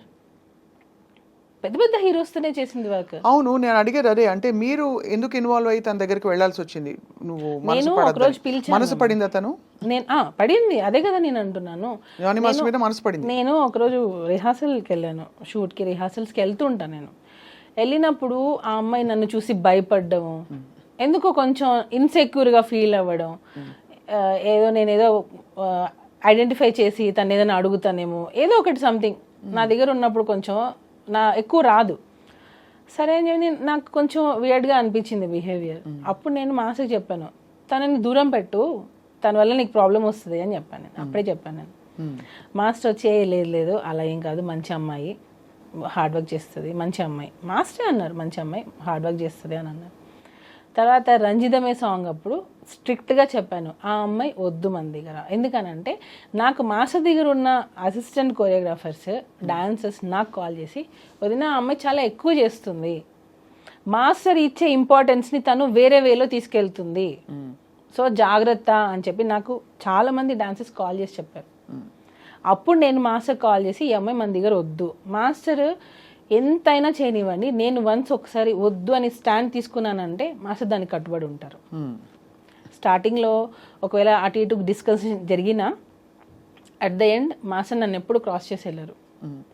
పెద్ద పెద్ద హీరోస్తోనే చేసింది వర్క్. అవును, నేను అడిగేది అదే, అంటే మీరు ఎందుకు ఇన్వాల్వ్ అయ్యి తన దగ్గరికి వెళ్ళాల్సి వచ్చింది? నువ్వు నేను ఒకరోజు పిలిచాను. మనసు పడిందా తను? నేను పడింది, అదే కదా నేను అంటున్నాను. జానీ మాస్టర్ మీద మనసు పడింది. నేను ఒకరోజు రిహార్సల్కి వెళ్ళాను, షూట్కి రిహార్సల్స్కి వెళ్తూ ఉంటాను. నేను వెళ్ళినప్పుడు ఆ అమ్మాయి నన్ను చూసి భయపడ్డము, ఎందుకో కొంచెం ఇన్సెక్యూర్గా ఫీల్ అవ్వడం, నేనేదో ఐడెంటిఫై చేసి తను ఏదైనా అడుగుతానేమో, ఏదో ఒకటి సంథింగ్ నా దగ్గర ఉన్నప్పుడు కొంచెం ఎక్కువ రాదు. సరే అని చెప్పి నాకు కొంచెం వియర్డ్గా అనిపించింది బిహేవియర్. అప్పుడు నేను మాస్టర్కి చెప్పాను, తనని దూరం పెట్టు, తన వల్ల నీకు ప్రాబ్లం వస్తుంది అని చెప్పాను. నేను అప్పుడే చెప్పాను. నేను మాస్టర్ వచ్చి లేదు అలా ఏం కాదు, మంచి అమ్మాయి, హార్డ్ వర్క్ చేస్తుంది, మంచి అమ్మాయి. మాస్టరే అన్నారు మంచి అమ్మాయి, హార్డ్ వర్క్ చేస్తుంది అని అన్నారు. తర్వాత రంజితమే సాంగ్ అప్పుడు స్ట్రిక్ట్గా చెప్పాను, ఆ అమ్మాయి వద్దు మన దగ్గర. ఎందుకనంటే నాకు మాస్టర్ దగ్గర ఉన్న అసిస్టెంట్ కొరియోగ్రాఫర్స్, డాన్సర్స్ నాకు కాల్ చేసి, వదిన ఆ అమ్మాయి చాలా ఎక్కువ చేస్తుంది, మాస్టర్ ఇచ్చే ఇంపార్టెన్స్ని తను వేరే వేలో తీసుకెళ్తుంది, సో జాగ్రత్త అని చెప్పి నాకు చాలామంది డాన్సర్స్ కాల్ చేసి చెప్పారు. అప్పుడు నేను మాస్టర్ కాల్ చేసి, ఈ అమ్మాయి మన దగ్గర వద్దు, మాస్టర్ ఎంతైనా చేయనివ్వండి, నేను వన్స్ ఒకసారి వద్దు అని స్టాండ్ తీసుకున్నానంటే మాస్టర్ దానికి కట్టుబడి ఉంటారు. స్టార్టింగ్లో ఒకవేళ అటు ఇటు డిస్కషన్ జరిగినా అట్ ద ఎండ్ మాస్టర్ నన్ను ఎప్పుడు క్రాస్ చేసి వెళ్ళరు.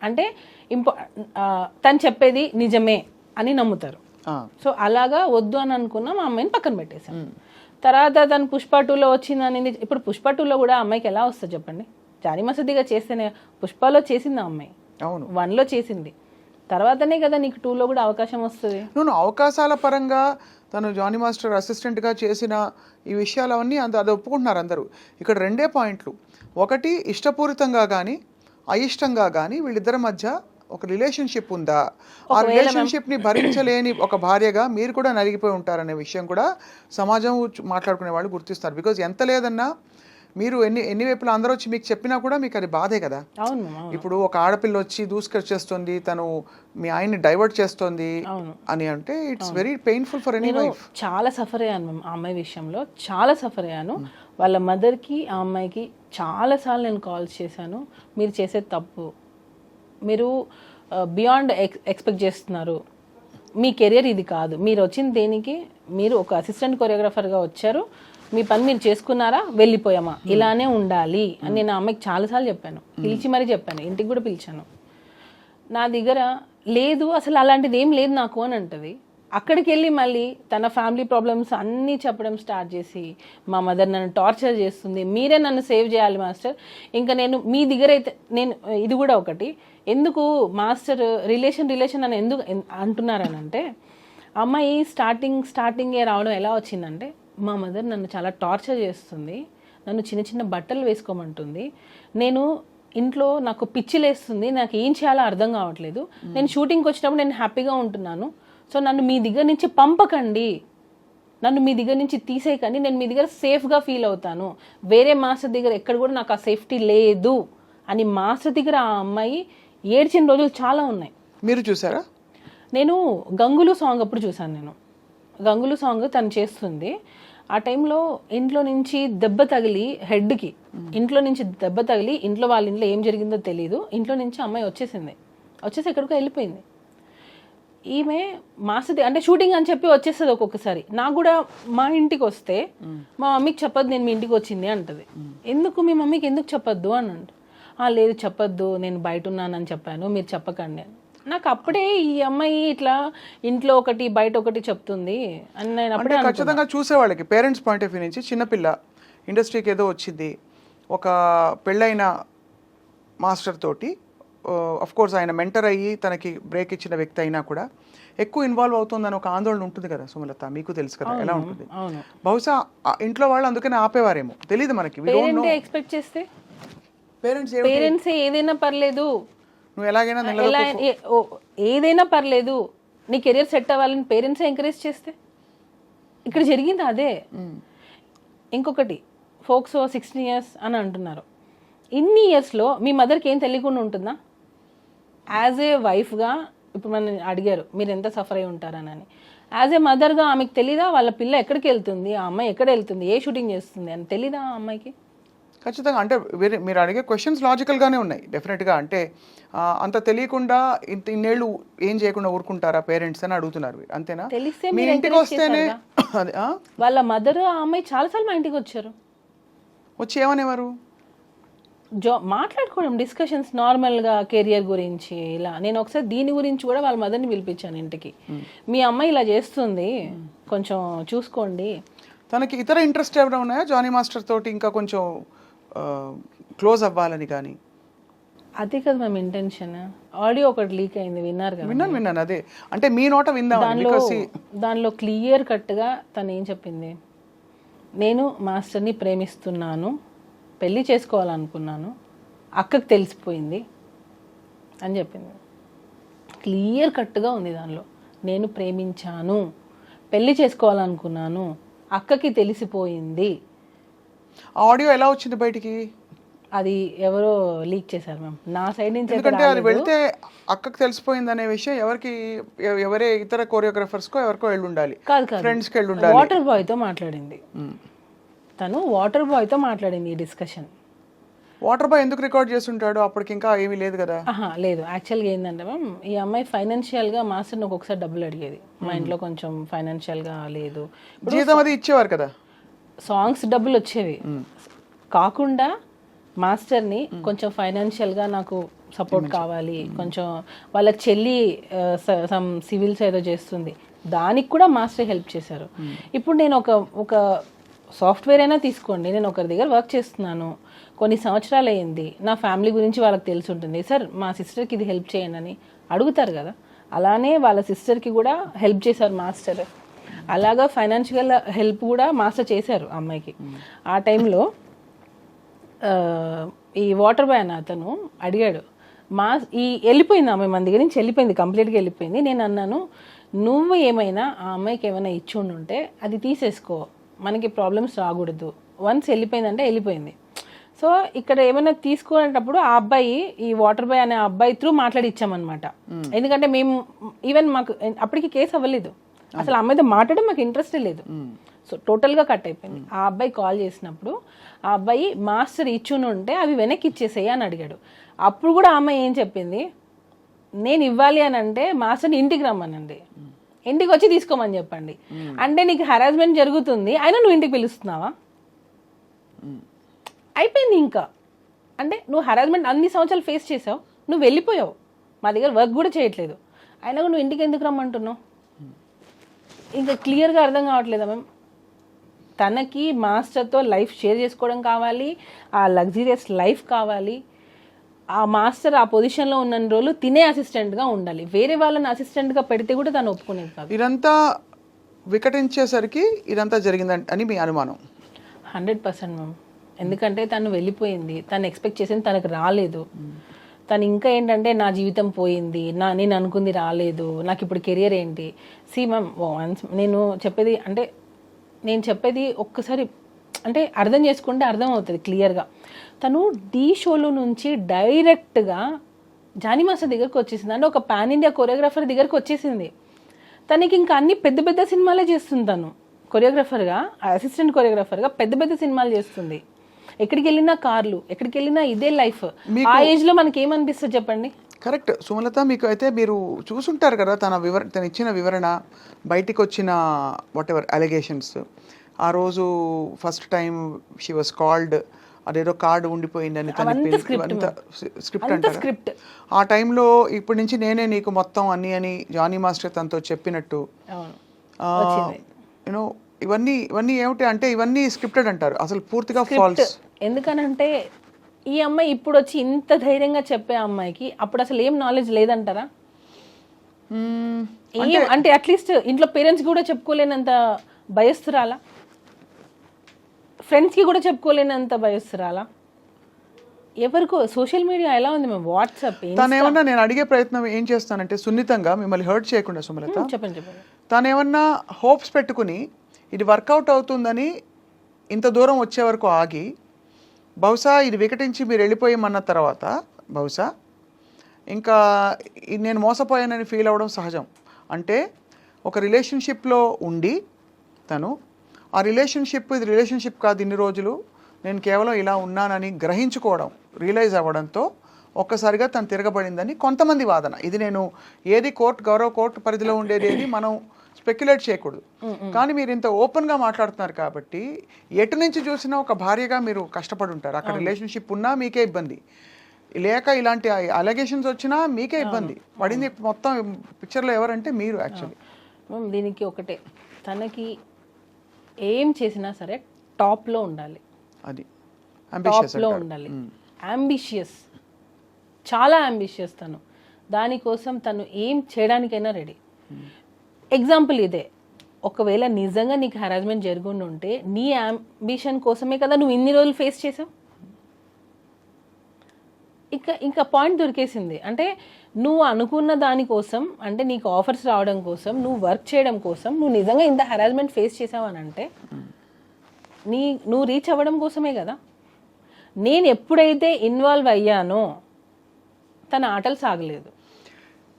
అంటే తను చెప్పేది నిజమే అని నమ్ముతారు. సో అలాగా వద్దు అని అనుకున్నా మా అమ్మాయిని పక్కన పెట్టేశాను. తర్వాత తను పుష్ప 2లో వచ్చిందని, ఇప్పుడు పుష్ప 2లో కూడా అమ్మాయికి ఎలా వస్తుంది చెప్పండి? జానీ మసదిగా చేస్తేనే, పుష్పలో చేసింది ఆ అమ్మాయి, అవును 1లో చేసింది, తర్వాతనే కదా నీకు 2లో కూడా అవకాశం వస్తుంది. నువ్వు అవకాశాల పరంగా తను జానీ మాస్టర్ అసిస్టెంట్గా చేసిన ఈ విషయాలు అవన్నీ అది ఒప్పుకుంటున్నారు అందరూ. ఇక్కడ రెండే పాయింట్లు, ఒకటి ఇష్టపూరితంగా కానీ అయిష్టంగా కానీ వీళ్ళిద్దరి మధ్య ఒక రిలేషన్షిప్ ఉందా, ఆ రిలేషన్షిప్ని భరించలేని ఒక భార్యగా మీరు కూడా నలిగిపోయి ఉంటారనే విషయం కూడా సమాజం మాట్లాడుకునే వాళ్ళు గుర్తిస్తారు. బికాజ్ ఎంత లేదన్నా మీరు ఎన్ని వైపులా అందరూ వచ్చి మీకు చెప్పినా కూడా మీకు అది బాధే కదా. ఇప్పుడు ఒక ఆడపిల్ల వచ్చి దూసుకొచ్చేస్తుంది, తను మీ ఆయన్ని డైవర్ట్ చేస్తుంది అని అంటే it's very painful for any wife. చాలా సఫర్ అయ్యాను మ్యామ్, ఆ అమ్మాయి విషయంలో చాలా సఫర్ అయ్యాను. వాళ్ళ మదర్కి ఆ అమ్మాయికి చాలాసార్లు నేను కాల్స్ చేశాను, మీరు చేసేది తప్పు, మీరు బియాండ్ ఎక్స్పెక్ట్ చేస్తున్నారు, మీ కెరియర్ ఇది కాదు, మీరు వచ్చింది దేనికి, మీరు ఒక అసిస్టెంట్ కొరియోగ్రాఫర్గా వచ్చారు, మీ పని మీరు చేసుకున్నారా, వెళ్ళిపోయామా, ఇలానే ఉండాలి అని నేను ఆ అమ్మాయికి చాలాసార్లు చెప్పాను, పిలిచి మరీ చెప్పాను, ఇంటికి కూడా పిలిచాను. నా దగ్గర లేదు అసలు అలాంటిది ఏం లేదు నాకు అని అంటది. అక్కడికి వెళ్ళి మళ్ళీ తన ఫ్యామిలీ ప్రాబ్లమ్స్ అన్నీ చెప్పడం స్టార్ట్ చేసి, మా మదర్ నన్ను టార్చర్ చేస్తుంది, మీరే నన్ను సేవ్ చేయాలి మాస్టర్, ఇంకా నేను మీ దగ్గర అయితే నేను ఇది కూడా ఒకటి, ఎందుకు మాస్టర్ రిలేషన్ అని ఎందుకు అంటున్నారనంటే, అమ్మాయి స్టార్టింగే రావడం ఎలా వచ్చిందంటే, మా మదర్ నన్ను చాలా టార్చర్ చేస్తుంది, నన్ను చిన్న చిన్న బట్టలు వేసుకోమంటుంది, నేను ఇంట్లో నాకు పిచ్చిలేస్తుంది, నాకు ఏం చేయాలో అర్థం కావట్లేదు, నేను షూటింగ్కి వచ్చినప్పుడు నేను హ్యాపీగా ఉంటున్నాను, సో నన్ను మీ దగ్గర నుంచి పంపకండి, నన్ను మీ దగ్గర నుంచి తీసేయకండి, నేను మీ దగ్గర సేఫ్గా ఫీల్ అవుతాను, వేరే మాస్టర్ దగ్గర ఎక్కడ కూడా నాకు ఆ సేఫ్టీ లేదు అని మాస్టర్ దగ్గర ఆ అమ్మాయి ఏడ్చిన రోజులు చాలా ఉన్నాయి. మీరు చూసారా? నేను గంగులు సాంగ్ అప్పుడు చూసాను. నేను గంగులు సాంగ్ తను చేస్తుంది, ఆ టైంలో ఇంట్లో నుంచి దెబ్బ తగిలి హెడ్కి, ఇంట్లో నుంచి దెబ్బ తగిలి ఇంట్లో వాళ్ళ ఇంట్లో ఏం జరిగిందో తెలీదు, ఇంట్లో నుంచి అమ్మాయి వచ్చేసి ఎక్కడికో వెళ్ళిపోయింది. ఈమె మాస్టర్ అంటే షూటింగ్ అని చెప్పి వచ్చేస్తుంది ఒక్కొక్కసారి. నాకు కూడా మా ఇంటికి వస్తే మా మమ్మీకి చెప్పొద్దు నేను మీ ఇంటికి వచ్చింది అంటది. ఎందుకు మీ మమ్మీకి ఎందుకు చెప్పొద్దు అని లేదు చెప్పొద్దు, నేను బయట ఉన్నానని చెప్పాను, మీరు చెప్పకండి. నాకు అప్పుడే ఈ అమ్మాయి ఇట్లా ఇంట్లో ఒకటి బయట ఒకటి చెప్తుంది అని నేను అప్పుడే ఖచ్చితంగా చూసేవాళ్ళకి పేరెంట్స్ పాయింట్ ఆఫ్ వ్యూ నుంచి, చిన్నపిల్ల ఇండస్ట్రీకి ఏదో వచ్చింది, ఒక పెళ్ళైన మాస్టర్ తోటి, అఫ్ కోర్స్ ఆయన మెంటర్ అయ్యి తనకి బ్రేక్ ఇచ్చిన వ్యక్తి అయినా కూడా ఎక్కువ ఇన్వాల్వ్ అవుతుందని ఒక ఆందోళన ఉంటుంది కదా సుమలత, మీకు తెలుసు కదా ఎలా ఉంటుంది. బహుశా ఇంట్లో వాళ్ళు అందుకనే ఆపేవారేమో, తెలియదు మనకి. ఎక్స్పెక్ట్ చేస్తే పేరెంట్స్ ఏదైనా పర్లేదు, నువ్వు ఎలాగైనా ఏదైనా పర్లేదు, నీ కెరియర్ సెట్ అవ్వాలని పేరెంట్స్ ఎంకరేజ్ చేస్తే, ఇక్కడ జరిగింది అదే. ఇంకొకటి ఫోక్సో 16 years అని అంటున్నారు, ఇన్ని ఇయర్స్లో మీ మదర్కి ఏం తెలియకుండా ఉంటుందా? యాజ్ ఏ వైఫ్గా ఇప్పుడు మనం అడిగారు మీరు ఎంత సఫర్ అయి ఉంటారనని, యాజ్ ఏ మదర్గా ఆమెకు తెలీదా వాళ్ళ పిల్ల ఎక్కడికి వెళ్తుంది, ఆ అమ్మాయి ఎక్కడ వెళ్తుంది, ఏ షూటింగ్ చేస్తుంది అని తెలీదా ఆ అమ్మాయికి? ఖచ్చితంగా. అంటే మీరు అడిగే క్వశ్చన్స్ లాజికల్గానే ఉన్నాయి డెఫినెట్గా. అంటే అంత తెలియకుండా ఇన్నేళ్ళు ఏం చేయకుండా ఊరుకుంటారా పేరెంట్స్ అని అడుగుతున్నారు మీరు, అంతేనా? తెలిస్తే మీ మీరు ఇంటికి encourage వస్తేనే చేశారుగా. అదే వాళ్ళ మదర్ ఆ అమ్మాయి చాలాసార్లు మా ఇంటికి వచ్చారు. వచ్చి ఏమనేవారు? మాట్లాడుకోవడం, డిస్కషన్స్ నార్మల్గా కెరియర్ గురించి ఇలా. నేను ఒకసారి దీని గురించి కూడా వాళ్ళ మదర్ని పిలిపించాను ఇంటికి. మీ అమ్మాయి ఇలా చేస్తుంది, కొంచెం చూసుకోండి. తనకి ఇతర ఇంట్రెస్ట్ ఏమైనా ఉన్నాయా జానీ మాస్టర్ తోటి ఇంకా కొంచెం క్లోజ్ అవ్వాలని? కానీ అదే కదా మేము ఇంటెన్షన్. ఆడియో ఒకటి లీక్ అయింది, విన్నారు కదా? విన్నాను. అదే అంటే మీ నోట విందామని. దానిలో క్లియర్ కట్గా తను ఏం చెప్పింది, నేను మాస్టర్ని ప్రేమిస్తున్నాను, పెళ్ళి చేసుకోవాలనుకున్నాను, అక్కకు తెలిసిపోయింది అని చెప్పింది. క్లియర్ కట్గా ఉంది దానిలో. నేను ప్రేమించాను, పెళ్ళి చేసుకోవాలనుకున్నాను, అక్కకి తెలిసిపోయింది. ఆడియో ఎలా వచ్చింది బయటికి? అది ఎవరో లీక్ చేశారు మ్యామ్, నా సైడ్ నుంచి. ఎందుకంటే అది వెళ్తే అక్కకి తెలిసిపోయింది అనే విషయం ఎవరికి, ఎవరే ఇతర కోరియోగ్రాఫర్స్కో ఎవరికో వెళ్ళి ఉండాలి, కాదు ఫ్రెండ్స్కి వెళ్ళి ఉండాలి. వాటర్ బాయ్తో మాట్లాడింది తను, వాటర్ బాయ్తో మాట్లాడింది ఈ డిస్కషన్. వాటర్ బాయ్ ఎందుకు రికార్డ్ చేస్తుంటాడు? అప్పటికి ఇంకా ఏమీ లేదు కదా. లేదు, యాక్చువల్గా ఏంటంటే మ్యామ్, ఈ అమ్మాయి ఫైనాన్షియల్గా మాస్టర్ని ఒక్కొక్కసారి డబ్బులు అడిగేది. మా ఇంట్లో కొంచెం ఫైనాన్షియల్గా లేదు, జీతం అది ఇచ్చేవారు కదా, సాంగ్స్ డబ్బులు వచ్చేవి. కాకుండా మాస్టర్ని కొంచెం ఫైనాన్షియల్గా నాకు సపోర్ట్ కావాలి, కొంచెం వాళ్ళ చెల్లి సమ్ సివిల్స్ ఏదో చేస్తుంది, దానికి కూడా మాస్టర్ హెల్ప్ చేశారు. ఇప్పుడు నేను ఒక సాఫ్ట్వేర్ అయినా తీసుకోండి, నేను ఒకరి దగ్గర వర్క్ చేస్తున్నాను, కొన్ని సంవత్సరాలు అయ్యింది, నా ఫ్యామిలీ గురించి వాళ్ళకి తెలిసి ఉంటుంది, సార్ మా సిస్టర్కి ఇది హెల్ప్ చేయండి అని అడుగుతారు కదా. అలానే వాళ్ళ సిస్టర్కి కూడా హెల్ప్ చేశారు మాస్టర్. అలాగా ఫైనాన్షియల్ హెల్ప్ కూడా మాస్టర్ చేశారు అమ్మాయికి. ఆ టైంలో ఈ వాటర్ బాయ్ అన్న అతను అడిగాడు, వెళ్ళిపోయింది ఆమె మన దగ్గర నుంచి, వెళ్ళిపోయింది, కంప్లీట్గా వెళ్ళిపోయింది. నేను అన్నాను, నువ్వు ఏమైనా ఆ అమ్మాయికి ఏమైనా ఇచ్చి ఉంటే అది తీసేసుకో, మనకి ప్రాబ్లమ్స్ రాకూడదు. వన్స్ వెళ్ళిపోయిందంటే వెళ్ళిపోయింది. సో ఇక్కడ ఏమైనా తీసుకునేటప్పుడు ఆ అబ్బాయి, ఈ వాటర్ బాయ్ అనే అబ్బాయి త్రూ మాట్లాడి ఇచ్చామన్నమాట. ఎందుకంటే మేము ఈవెన్ మాకు అప్పటికి కేసు అవ్వలేదు, అసలు అమ్మాయితో మాట్లాడడం మాకు ఇంట్రెస్టే లేదు. సో టోటల్గా కట్ అయిపోయింది. ఆ అబ్బాయి కాల్ చేసినప్పుడు ఆ అబ్బాయి మాస్టర్ ఇచ్చుని ఉంటే అవి వెనక్కి ఇచ్చేసేయి అని అడిగాడు. అప్పుడు కూడా ఆ అమ్మాయి ఏం చెప్పింది, నేను ఇవ్వాలి అని అంటే మాస్టర్ని ఇంటికి రమ్మనండి, ఇంటికి వచ్చి తీసుకోమని చెప్పండి. అంటే నీకు హెరాస్మెంట్ జరుగుతుంది, అయినా నువ్వు ఇంటికి పిలుస్తున్నావా? అయిపోయింది ఇంకా. అంటే నువ్వు హెరాస్మెంట్ అన్ని సంవత్సరాలు ఫేస్ చేసావు, నువ్వు వెళ్ళిపోయావు, మా దగ్గర వర్క్ కూడా చేయట్లేదు, అయినా నువ్వు ఇంటికి ఎందుకు రమ్మంటున్నావు? ఇంకా క్లియర్గా అర్థం కావట్లేదా మ్యామ్? తనకి మాస్టర్తో లైఫ్ షేర్ చేసుకోవడం కావాలి, ఆ లగ్జరియస్ లైఫ్ కావాలి. ఆ మాస్టర్ ఆ పొజిషన్లో ఉన్న రోజులు తినే అసిస్టెంట్గా ఉండాలి, వేరే వాళ్ళని అసిస్టెంట్గా పెడితే కూడా తను ఒప్పుకునేది కాదు. ఇదంతా వికటించేసరికి ఇదంతా జరిగిందని అని మీ అనుమానం? 100% మ్యామ్. ఎందుకంటే తను వెళ్ళిపోయింది, తను ఎక్స్పెక్ట్ చేసింది తనకు రాలేదు. తను ఇంకా ఏంటంటే నా జీవితం పోయింది, నేను అనుకుంది రాలేదు, నాకు ఇప్పుడు కెరియర్ ఏంటి? సి మ్యామ్, నేను చెప్పేది ఒక్కసారి అంటే అర్థం చేసుకుంటే అర్థం అవుతుంది క్లియర్గా. తను ఢీ షోలో నుంచి డైరెక్ట్గా జానీ మాస్టర్ దగ్గరకు వచ్చేసింది. అంటే ఒక పాన్ ఇండియా కొరియోగ్రాఫర్ దగ్గరకు వచ్చేసింది. తనకి ఇంకా అన్ని పెద్ద పెద్ద సినిమాలే చేస్తుంది. తను కొరియోగ్రాఫర్గా, అసిస్టెంట్ కొరియోగ్రాఫర్గా పెద్ద పెద్ద సినిమాలు చేస్తుంది. ఎక్కడికి వెళ్ళినా కార్లు, ఎక్కడికి వెళ్ళినా ఇదే లైఫ్. ఆ ఏజ్లో మనకి ఏమనిపిస్తుంది చెప్పండి? కరెక్ట్ సుమలత, మీకు అయితే మీరు చూసుంటారు కదా తను ఇచ్చిన వివరణ, బయటికి వచ్చిన వాట్ ఎవర్ అలిగేషన్స్. ఆ రోజు first time she was called, అదేదో కార్డు ఉండిపోయిందని స్క్రిప్ట్ అంటారు. ఆ టైంలో ఇప్పటి నుంచి నేనే నీకు మొత్తం అన్ని అని జానీ మాస్టర్ తనతో చెప్పినట్టు, యూనో ఇవన్నీ ఏమిటి అంటే ఇవన్నీ స్క్రిప్టెడ్ అంటారు, అసలు పూర్తిగా ఫాల్స్. ఎందుకనంటే ఈ అమ్మాయి ఇప్పుడు వచ్చి ఇంత ధైర్యంగా చెప్పే అమ్మాయికి అప్పుడు అసలు ఏం నాలెడ్జ్ లేదంటారా? అంటే అట్లీస్ట్ ఇంట్లో పేరెంట్స్ కూడా చెప్పుకోలేనంత భయస్తురాలా, ఫ్రెండ్స్కి కూడా చెప్పుకోలేనంత భయస్తురాలా? ఎవరికో సోషల్ మీడియా ఎలా ఉంది మేము, వాట్సాప్. తనేమన్నా, నేను అడిగే ప్రయత్నం ఏం చేస్తానంటే సున్నితంగా మిమ్మల్ని హర్ట్ చేయకుండా సుమలత, చెప్పండి. తనేమన్నా హోప్స్ పెట్టుకుని ఇది వర్కౌట్ అవుతుందని ఇంత దూరం వచ్చే వరకు ఆగి, బహుశా ఇది వికటించి మీరు వెళ్ళిపోయామన్న తర్వాత బహుశా ఇంకా నేను మోసపోయానని ఫీల్ అవ్వడం సహజం. అంటే ఒక రిలేషన్షిప్లో ఉండి తను ఆ రిలేషన్షిప్ ఇది రిలేషన్షిప్ కాదు, ఇన్ని రోజులు నేను కేవలం ఇలా ఉన్నానని గ్రహించుకోవడం, రియలైజ్ అవ్వడంతో ఒక్కసారిగా తను తిరగబడిందని కొంతమంది వాదన. ఇది నేను ఏది గౌరవ కోర్టు పరిధిలో ఉండేది ఏది మనం స్పెక్యులేట్ చేయకూడదు. కానీ మీరు ఇంత ఓపెన్గా మాట్లాడుతున్నారు కాబట్టి ఎటు నుంచి చూసినా ఒక భార్యగా మీరు కష్టపడి ఉంటారు. అక్కడ రిలేషన్షిప్ ఉన్నా మీకే ఇబ్బంది, లేక ఇలాంటి అలిగేషన్స్ వచ్చినా మీకే ఇబ్బంది పడింది. మొత్తం పిక్చర్లో ఎవరంటే మీరు యాక్చువల్లీ. దీనికి ఒకటే, తనకి ఏం చేసినా సరే టాప్లో ఉండాలి, అది టాప్లో ఉండాలి. అంబిషియస్, చాలా అంబిషియస్ తను. దానికోసం తను ఏం చేయడానికైనా రెడీ. ఎగ్జాంపుల్ ఇదే, ఒకవేళ నిజంగా నీకు హెరాస్మెంట్ జరుగుండి ఉంటే నీ అంబిషన్ కోసమే కదా నువ్వు ఇన్ని రోజులు ఫేస్ చేసావు. ఇంకా పాయింట్ దొరికేసింది. అంటే నువ్వు అనుకున్న దానికోసం, అంటే నీకు ఆఫర్స్ రావడం కోసం, నువ్వు వర్క్ చేయడం కోసం నువ్వు నిజంగా ఇంత హెరాస్మెంట్ ఫేస్ చేసావు అని అంటే నువ్వు రీచ్ అవ్వడం కోసమే కదా. నేను ఎప్పుడైతే ఇన్వాల్వ్ అయ్యానో తన ఆటలు సాగలేదు.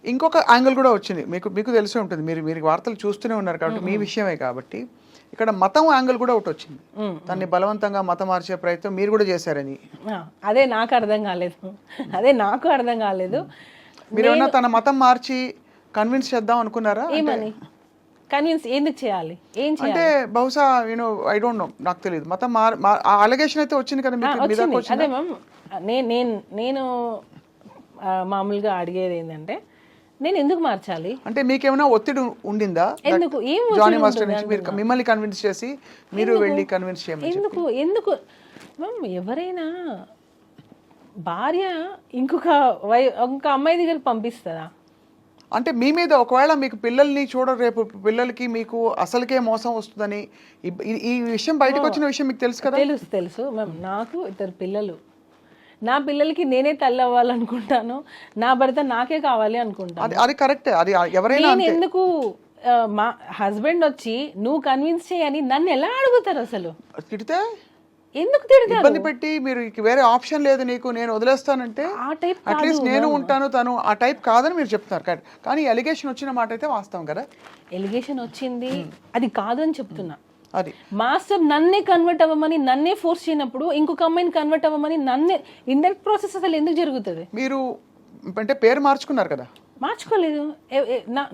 ఇంకొక యాంగిల్ కూడా వచ్చింది, మీకు తెలిసే ఉంటుంది, మీరు వార్తలు చూస్తూనే ఉన్నారు కాబట్టి మీ విషయమే కాబట్టి. ఇక్కడ మతం యాంగిల్ కూడా ఒకటి వచ్చింది, దాన్ని బలవంతంగా మతం మార్చే ప్రయత్నం మీరు కూడా చేశారని. అదే నాకు అర్థం కాలేదు. మీరు ఏమన్నా తన మతం మార్చి కన్విన్స్ చేద్దాం అనుకున్నారా? ఏమని కన్విన్స్ ఎందుకు చేయాలి? ఏం చేయాలి అంటే బహుశా ఐ డోంట్ నో, నాకు తెలియదు. మతం అలిగేషన్ అయితే వచ్చింది కదా మీకు. అదే మ్యామ్, నేను మామూలుగా అడిగేది ఏంటంటే, నేను ఎందుకు మార్చాలి అంటే మీకేమైనా ఒత్తిడి ఉండిందా? ఎందుకు? ఏం జానీ మాస్టర్ నుంచి మీరు మిమ్మల్ని కన్విన్స్ చేసి మీరు వెళ్ళి కన్విన్స్ చేయమని ఎందుకు మ్యామ్? ఎవరైనా భార్య ఇంకొక అమ్మాయి దగ్గర పంపిస్తుందా? అంటే మీ మీద ఒకవేళ మీకు పిల్లల్ని రేపు పిల్లలకి మీకు అసలుకే మోసం వస్తుందని ఈ విషయం బయటకు వచ్చిన విషయం మీకు తెలుసు కదా? తెలుసు మ్యామ్. నాకు 2 పిల్లలు. నా పిల్లలకి నేనే తల్లి అవ్వాలనుకుంటాను, నా భర్త నాకే కావాలి అనుకుంటాను. అది కరెక్ట్. అది ఎవరైనా నేను ఎందుకు మా హస్బెండ్ వచ్చి నువ్వు కన్విన్స్ చేయని నన్ను ఎలా అడుగుతారు? అసలు తిడితే ఎందుకు తిడతారు? ఇబ్బంది పెట్టి మీరు వేరే ఆప్షన్ లేదు నీకు, నేను వదిలేస్తానంటే అట్లీస్ట్ నేను ఉంటాను, తను ఆ టైప్ కాదని మీరు చెప్తున్నారు. కానీ ఎలిగేషన్ వచ్చిన మాట అయితే వాస్తవం కదా. ఎలిగేషన్ వచ్చింది, అది కాదని చెప్తున్నా. అది మాస్టర్ నన్నే కన్వర్ట్ అవ్వమని, నన్నే ఫోర్స్ చేయనప్పుడు ఇంకొక అమ్మాయిని కన్వర్ట్ అవ్వమని నన్నే ఇండైరెక్ట్ ప్రాసెస్ అసలు ఎందుకు జరుగుతుంది? మీరు అంటే పేరు మార్చుకున్నారు కదా? మార్చుకోలేదు.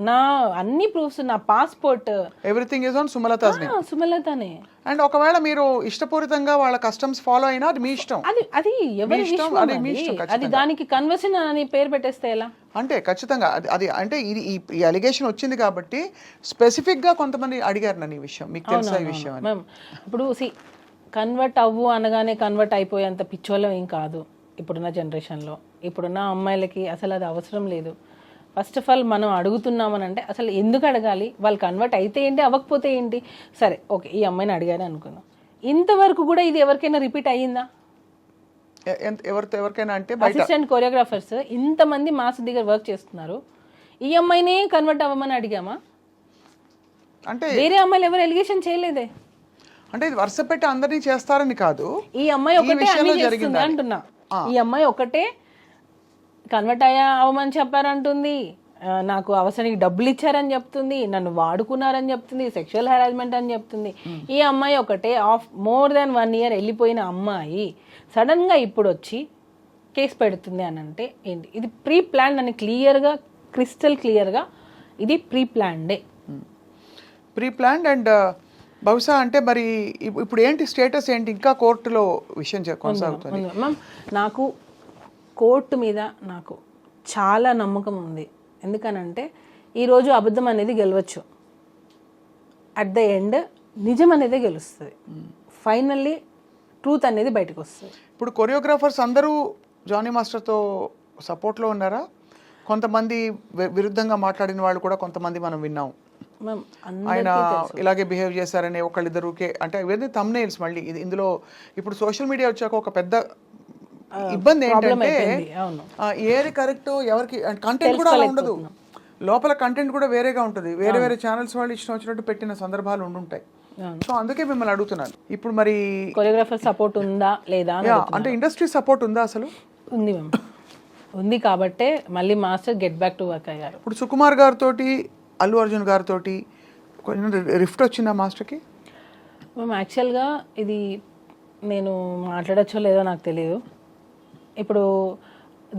నా అన్ని ప్రూఫ్స్, నా passport, everything is on Sumalatha's name. సుమలతానే. అండ్ ఒకవేళ మీరు ఇష్టపూరితంగా వాళ్ళ కస్టమ్స్ ఫాలో అయినా అది మీ ఇష్టం. అది ఎవరి ఇష్టం, అది దానికి కన్వర్షన్ అని పేరు పెట్టేస్తే ఎలా? అంటే ఖచ్చితంగా అది అంటే ఈ అలిగేషన్ వచ్చింది కాబట్టి స్పెసిఫిక్ గా కొంతమంది అడిగారు నన్ను ఈ విషయం, మీకు తెలుసా ఈ విషయం అని. ఇప్పుడు కన్వర్ట్ అవ్వు అనగానే కన్వర్ట్ అయిపోయేంత పిచ్చోళ్ళం ఏం కాదు ఇప్పుడున్న జనరేషన్లో. ఇప్పుడున్న అమ్మాయిలకి అసలు అది అవసరం లేదు. ఫస్ట్ ఆఫ్ ఆల్ మనం అడుగుతున్నామని అంటే అసలు ఎందుకు అడగాలి? వాళ్ళు కన్వర్ట్ అయితే ఏంటి, అవ్వకపోతే ఏంటి? సరే ఓకే, ఈ అమ్మాయిని అడిగారు అనుకుందాం. ఇంతవరకు కూడా ఇది ఎవరికైనా రిపీట్ అయ్యిందా? ఎవరికైనా అంటే అసిస్టెంట్ కొరియోగ్రాఫర్స్ ఇంతమంది మాస్ దగ్గర వర్క్ చేస్తున్నారు, ఈ అమ్మాయినే కన్వర్ట్ అవ్వమని అడిగామా? అంటే వేరే అమ్మాయిలు ఎవరు ఎలిగేషన్ చేయలేదే. అంటే ఇది వరుస పెట్టి అందరినీ చేస్తారని కాదు, ఈ అమ్మాయి ఒకటే అన్ని చేస్తుంది అంటున్నా. ఈ అమ్మాయి ఒకటే కన్వర్ట్ అవ్వమని చెప్పారంటుంది, నాకు అవసరానికి డబ్బులు ఇచ్చారని చెప్తుంది, నన్ను వాడుకున్నారని చెప్తుంది, సెక్షువల్ హెరాస్మెంట్ అని చెప్తుంది. ఈ అమ్మాయి ఒకటే మోర్ దాన్ 1 year వెళ్ళిపోయిన అమ్మాయి సడన్గా ఇప్పుడు వచ్చి కేసు పెడుతుంది అని అంటే ఏంటి? ఇది ప్రీ ప్లాన్ అని క్లియర్గా, క్రిస్టల్ క్లియర్గా ఇది ప్రీ ప్లాన్డే. Pre planned. అండ్ బహుశా అంటే మరి ఇప్పుడు ఏంటి స్టేటస్ ఏంటి? ఇంకా కోర్టులో విషయం కొనసాగుతుంది మ్యామ్. నాకు కోర్టు మీద నాకు చాలా నమ్మకం ఉంది. ఎందుకనంటే ఈరోజు అబద్ధం అనేది గెలవచ్చు, అట్ ద ఎండ్ నిజం అనేది గెలుస్తుంది. ఫైనల్లీ ట్రూత్ అనేది బయటకు వస్తుంది. ఇప్పుడు కొరియోగ్రాఫర్స్ అందరూ జానీ మాస్టర్తో సపోర్ట్లో ఉన్నారా? కొంతమంది విరుద్ధంగా మాట్లాడిన వాళ్ళు కూడా కొంతమంది మనం విన్నాం. ఆయన ఇలాగే బిహేవ్ చేశారని ఒకళ్ళిద్దరుకే, అంటే ఇవన్నీ థంబ్నెయిల్స్. మళ్ళీ ఇందులో ఇప్పుడు సోషల్ మీడియా వచ్చాక ఒక పెద్ద ఇబ్బంది ఏంటంటే ఏది కరెక్ట్ ఎవరికి కంటెంట్ కూడా అలా ఉండదు, లోపల కంటెంట్ కూడా వేరేగా ఉంటుంది. వేరే ఛానల్స్ వాళ్ళు ఇష్టం వచ్చినట్టు పెట్టిన సందర్భాలు ఉండుంటాయి. సో అందుకే మిమ్మల్ని అడుగుతున్నాను. ఇప్పుడు మరి కొరియోగ్రాఫర్ సపోర్ట్ ఉందా లేదా అంటే ఇండస్ట్రీ సపోర్ట్ ఉందా? అసలు ఉంది మ్యామ్, ఉంది. కాబట్టే మళ్ళీ master get back to work అయ్యారు. ఇప్పుడు సుకుమార్ గారితో, అల్లు అర్జున్ గారితో కొంచెం రిఫ్ట్ వచ్చిందా మాస్టర్కి? మ్యామ్ యాక్చువల్గా ఇది నేను మాట్లాడచ్చో లేదో నాకు తెలియదు. ఇప్పుడు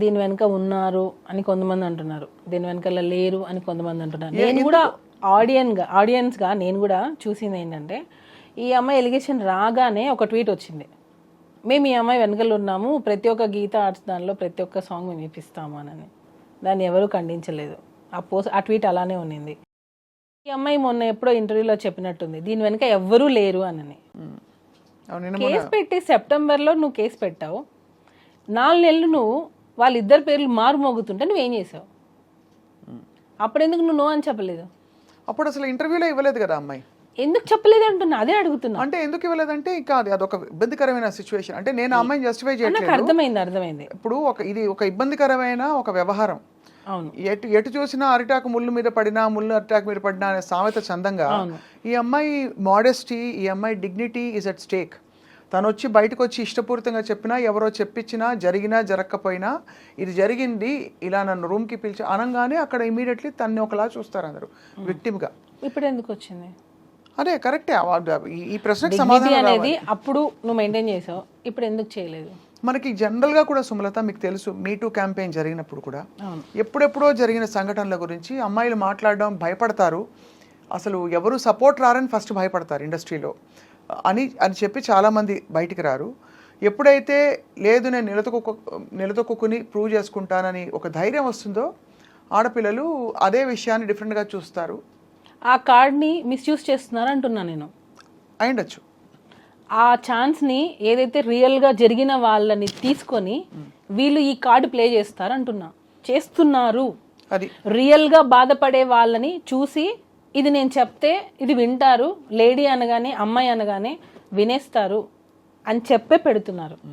దీని వెనుక ఉన్నారు అని కొంతమంది అంటున్నారు, దీని వెనకాల లేరు అని కొంతమంది అంటున్నారు. నేను కూడా ఆడియన్స్గా నేను కూడా చూసింది ఏంటంటే, ఈ అమ్మాయి ఎలిగేషన్ రాగానే ఒక ట్వీట్ వచ్చింది, మేము ఈ అమ్మాయి వెనకాల ఉన్నాము, ప్రతి ఒక్క గీత ఆర్ట్స్ దానిలో ప్రతి ఒక్క సాంగ్ మేము ఇప్పిస్తాము అని. దాన్ని ఎవరూ ఖండించలేదు. ఆ ట్వీట్ అలానే ఉన్నింది. ఈ అమ్మాయి మొన్న ఎప్పుడో ఇంటర్వ్యూలో చెప్పినట్టుంది, దీని వెనక ఎవ్వరూ లేరు అని. కేసు పెట్టి సెప్టెంబర్లో నువ్వు కేసు పెట్టావు, 4 నెలలు నువ్వు వాళ్ళిద్దరి పేర్లు మారుమోగుతుంటే నువ్వేం చేసావు? అప్పుడెందుకు నువ్వు నో అని చెప్పలేదు? అప్పుడు అసలు ఇంటర్వ్యూలో ఇవ్వలేదు కదా అమ్మాయి. ఎందుకు చెప్పలేదు అంటున్నా, అదే అడుగుతున్నా. అంటే ఎందుకు ఇవ్వలేదంటే ఇంకా అదొక ఇబ్బందికరమైన సిచ్యువేషన్. అంటే నేను ఆ అమ్మాయిని జస్టిఫై నాకు చేయట్లేదు. అర్థమైంది. ఇప్పుడు ఇది ఒక ఇబ్బందికరమైన ఒక వ్యవహారం. అవును, ఎటు చూసినా అరిటాకు ముళ్ళు మీద పడినా, ముళ్ళు అరిటాకు మీద పడినా అనే సామెత చందంగా ఈ అమ్మాయి మోడెస్టీ, ఈ అమ్మాయి డిగ్నిటీ ఈజ్ అట్ స్టేక్. తను వచ్చి బయటకు వచ్చి ఇష్టపూరితంగా చెప్పినా, ఎవరో చెప్పించినా, జరిగినా జరగకపోయినా, ఇది జరిగింది ఇలా నన్ను రూమ్కి పిలిచి అనగానే అక్కడ ఇమీడియట్లీ తన్ని ఒకలా చూస్తారు అందరూ విక్టిమ్గా. ఇప్పుడు ఎందుకు వచ్చింది? అదే కరెక్టే. ఈ ప్రశ్నకు Dignity సమాధానం అనేది అప్పుడు నువ్వు మెయింటైన్ చేసావు, ఇప్పుడు ఎందుకు చేయలేదు? మనకి జనరల్గా కూడా సుమలత మీకు తెలుసు, మీటూ క్యాంపెయిన్ జరిగినప్పుడు కూడా ఎప్పుడెప్పుడో జరిగిన సంఘటనల గురించి అమ్మాయిలు మాట్లాడడం భయపడతారు, అసలు ఎవరు సపోర్ట్ రారని ఫస్ట్ భయపడతారు ఇండస్ట్రీలో అని చెప్పి చాలామంది బయటికి రారు. ఎప్పుడైతే లేదు నేను నిలదొక్కుని ప్రూవ్ చేసుకుంటానని ఒక ధైర్యం వస్తుందో ఆడపిల్లలు అదే విషయాన్ని డిఫరెంట్గా చూస్తారు. ఆ కార్డ్ని మిస్యూజ్ చేస్తున్నారు అంటున్నా నేను. అయిండొచ్చు. ఆ ఛాన్స్ని ఏదైతే రియల్గా జరిగిన వాళ్ళని తీసుకొని వీళ్ళు ఈ కార్డు ప్లే చేస్తారు అంటున్నా. చేస్తున్నారు. అది రియల్గా బాధపడే వాళ్ళని చూసి ఇది నేను చెప్తే ఇది వింటారు, లేడీ అనగానే అమ్మాయి అనగానే వినేస్తారు అని చెప్పే పెడుతున్నారు.